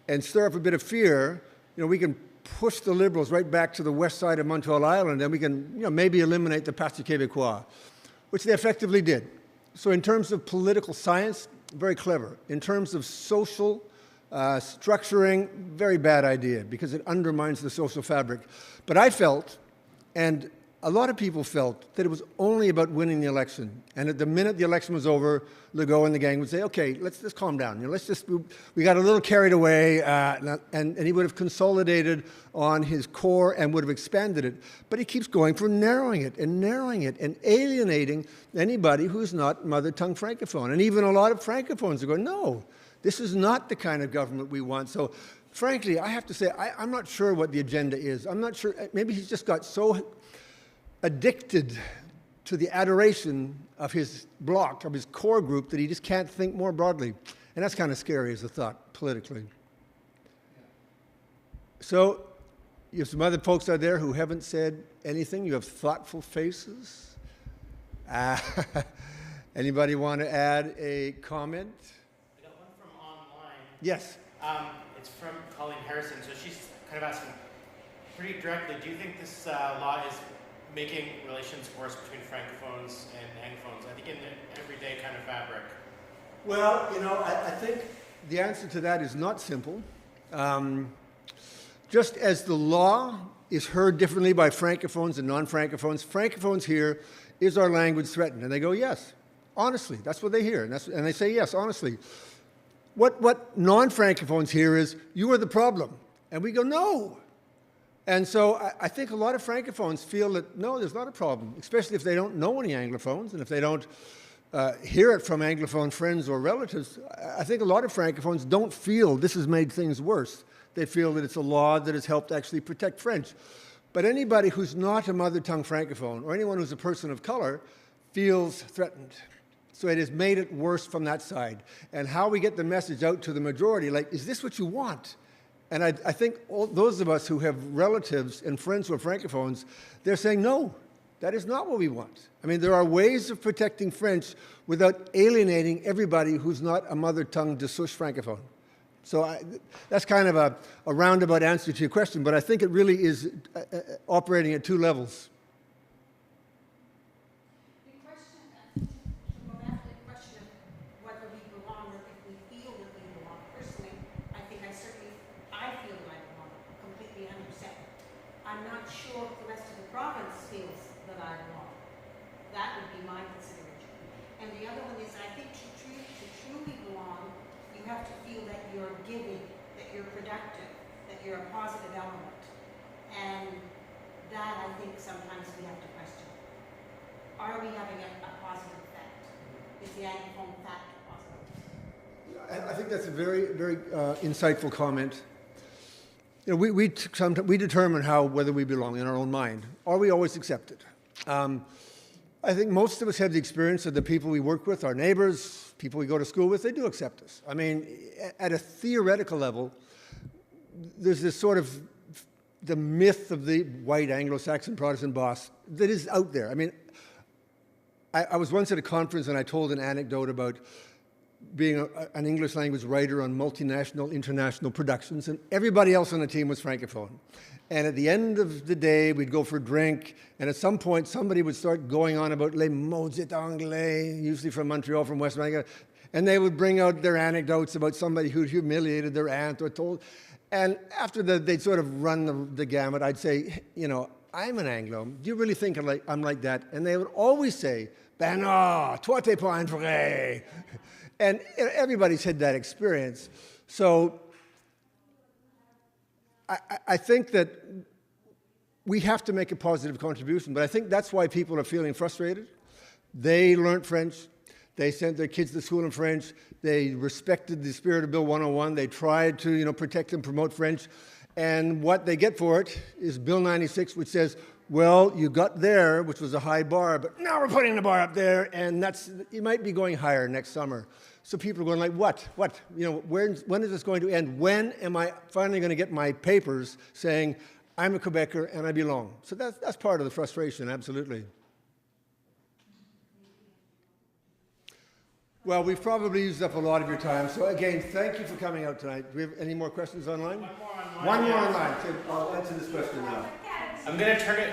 and stir up a bit of fear, we can push the Liberals right back to the west side of Montreal Island, and we can maybe eliminate the Parti Québécois, which they effectively did. So in terms of political science, very clever. In terms of social structuring, very bad idea, because it undermines the social fabric. But I felt, and a lot of people felt, that it was only about winning the election. And at the minute the election was over, Legault and the gang would say, okay, let's just calm down. We got a little carried away, and he would have consolidated on his core and would have expanded it. But he keeps going for narrowing it and alienating anybody who's not mother tongue Francophone. And even a lot of Francophones are going, no, this is not the kind of government we want. So frankly, I have to say, I'm not sure what the agenda is. I'm not sure. Maybe he's just got so addicted to the adoration of his bloc, of his core group, that he just can't think more broadly. And that's kind of scary as a thought, politically. So you have some other folks out there who haven't said anything. You have thoughtful faces. Anybody want to add a comment? I got one from online. Yes. It's from Colleen Harrison. So she's kind of asking pretty directly, do you think this law is making relations worse between Francophones and Anglophones? I think in the everyday kind of fabric. Well, I think the answer to that is not simple. Just as the law is heard differently by Francophones and non-Francophones, Francophones hear, is our language threatened? And they go, yes, honestly. That's what they hear. And they say, yes, honestly. What non-Francophones hear is, you are the problem. And we go, no. And so I think a lot of Francophones feel that, no, there's not a problem, especially if they don't know any Anglophones and if they don't hear it from Anglophone friends or relatives. I think a lot of Francophones don't feel this has made things worse. They feel that it's a law that has helped actually protect French. But anybody who's not a mother tongue Francophone or anyone who's a person of color feels threatened. So it has made it worse from that side. And how we get the message out to the majority, like, is this what you want? And I think all those of us who have relatives and friends who are Francophones, they're saying, no, that is not what we want. I mean, there are ways of protecting French without alienating everybody who's not a mother tongue de souche Francophone. So that's kind of a roundabout answer to your question, but I think it really is operating at two levels. Sometimes we have to question. Are we having a positive effect? Is the Anglophone factor positive? I think that's a very, very insightful comment. We determine whether we belong in our own mind. Are we always accepted? I think most of us have the experience of the people we work with, our neighbors, people we go to school with, they do accept us. I mean, at a theoretical level, there's this sort of the myth of the white Anglo-Saxon Protestant boss that is out there. I mean, I was once at a conference and I told an anecdote about being an English language writer on multinational, international productions, and everybody else on the team was Francophone. And at the end of the day, we'd go for a drink, and at some point, somebody would start going on about les mots anglais, usually from Montreal, from West Magdalen, and they would bring out their anecdotes about somebody who'd humiliated their aunt or told. And after they'd sort of run the gamut, I'd say, you know, I'm an Anglo. Do you really think I'm like that? And they would always say, ben non, toi t'es pas un vrai. And everybody's had that experience. So I think that we have to make a positive contribution, but I think that's why people are feeling frustrated. They learned French. They sent their kids to school in French. They respected the spirit of Bill 101. They tried to, you know, protect and promote French. And what they get for it is Bill 96, which says, well, you got there, which was a high bar, but now we're putting the bar up there, and you might be going higher next summer. So people are going like, what? You know, when is this going to end? When am I finally going to get my papers saying I'm a Quebecer and I belong? So that's part of the frustration, absolutely. Well, we've probably used up a lot of your time. So again, thank you for coming out tonight. Do we have any more questions online? One more online. So I'll answer this question now. I'm going to turn it,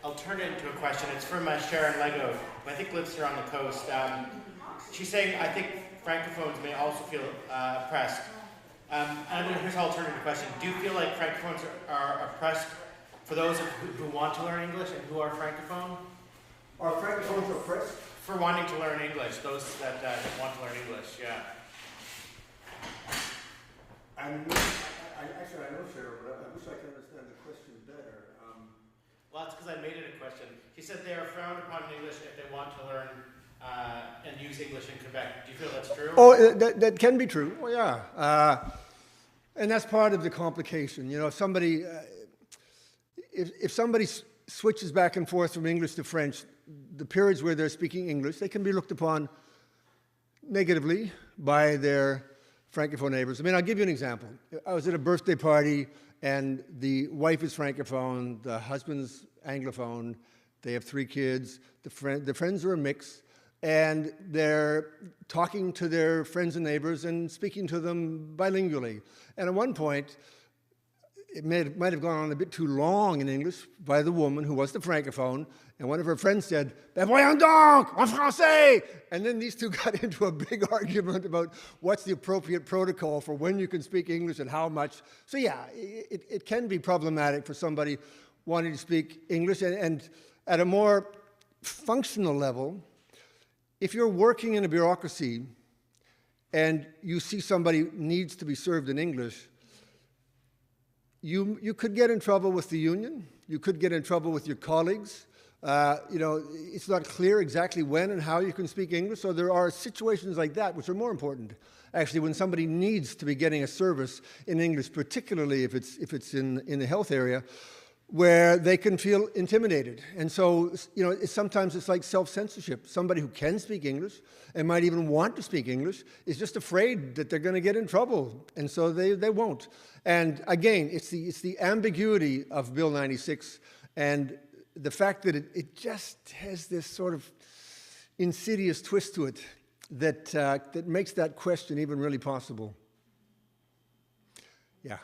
I'll turn it into a question. It's from Sharon Lego, who I think lives here on the coast. She's saying, I think Francophones may also feel oppressed. And here's how I'll turn it into a question. Do you feel like Francophones are oppressed for those who want to learn English and who are Francophone? Are Francophones oppressed? For wanting to learn English, those that want to learn English, yeah. Actually, I know Cheryl, but I wish I could understand the question better. Well, that's because I made it a question. She said they are frowned upon in English if they want to learn and use English in Quebec. Do you feel that's true? Oh, that can be true. Well, yeah. And that's part of the complication. You know, if somebody, if somebody switches back and forth from English to French, the periods where they're speaking English, they can be looked upon negatively by their Francophone neighbors. I mean, I'll give you an example. I was at a birthday party, and the wife is Francophone, the husband's Anglophone, they have 3 kids, the friends are a mix, and they're talking to their friends and neighbors and speaking to them bilingually. And at one point, it might have gone on a bit too long in English by the woman who was the Francophone, and one of her friends said, "Ben voyons donc, en français!" And then these two got into a big argument about what's the appropriate protocol for when you can speak English and how much. So yeah, it can be problematic for somebody wanting to speak English. And at a more functional level, if you're working in a bureaucracy and you see somebody needs to be served in English, you could get in trouble with the union. You could get in trouble with your colleagues. You know, it's not clear exactly when and how you can speak English. So there are situations like that which are more important, actually, when somebody needs to be getting a service in English, particularly if it's in the health area, where they can feel intimidated. And so, you know, sometimes it's like self-censorship. Somebody who can speak English and might even want to speak English is just afraid that they're going to get in trouble, and so they won't. And again, it's the ambiguity of Bill 96 and the fact that it just has this sort of insidious twist to it that makes that question even really possible. Yeah.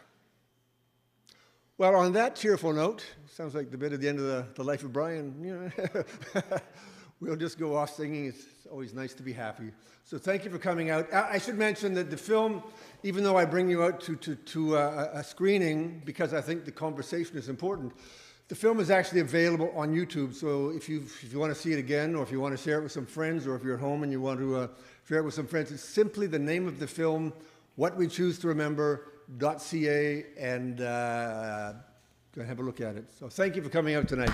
Well, on that cheerful note, sounds like the bit at the end of the life of Brian, you know, we'll just go off singing. It's always nice to be happy. So thank you for coming out. I should mention that the film, even though I bring you out to a screening because I think the conversation is important, the film is actually available on YouTube. So if you want to see it again, or if you want to share it with some friends, or if you're at home and you want to share it with some friends, it's simply the name of the film, What We Choose to Remember, .ca, and go have a look at it. So thank you for coming out tonight.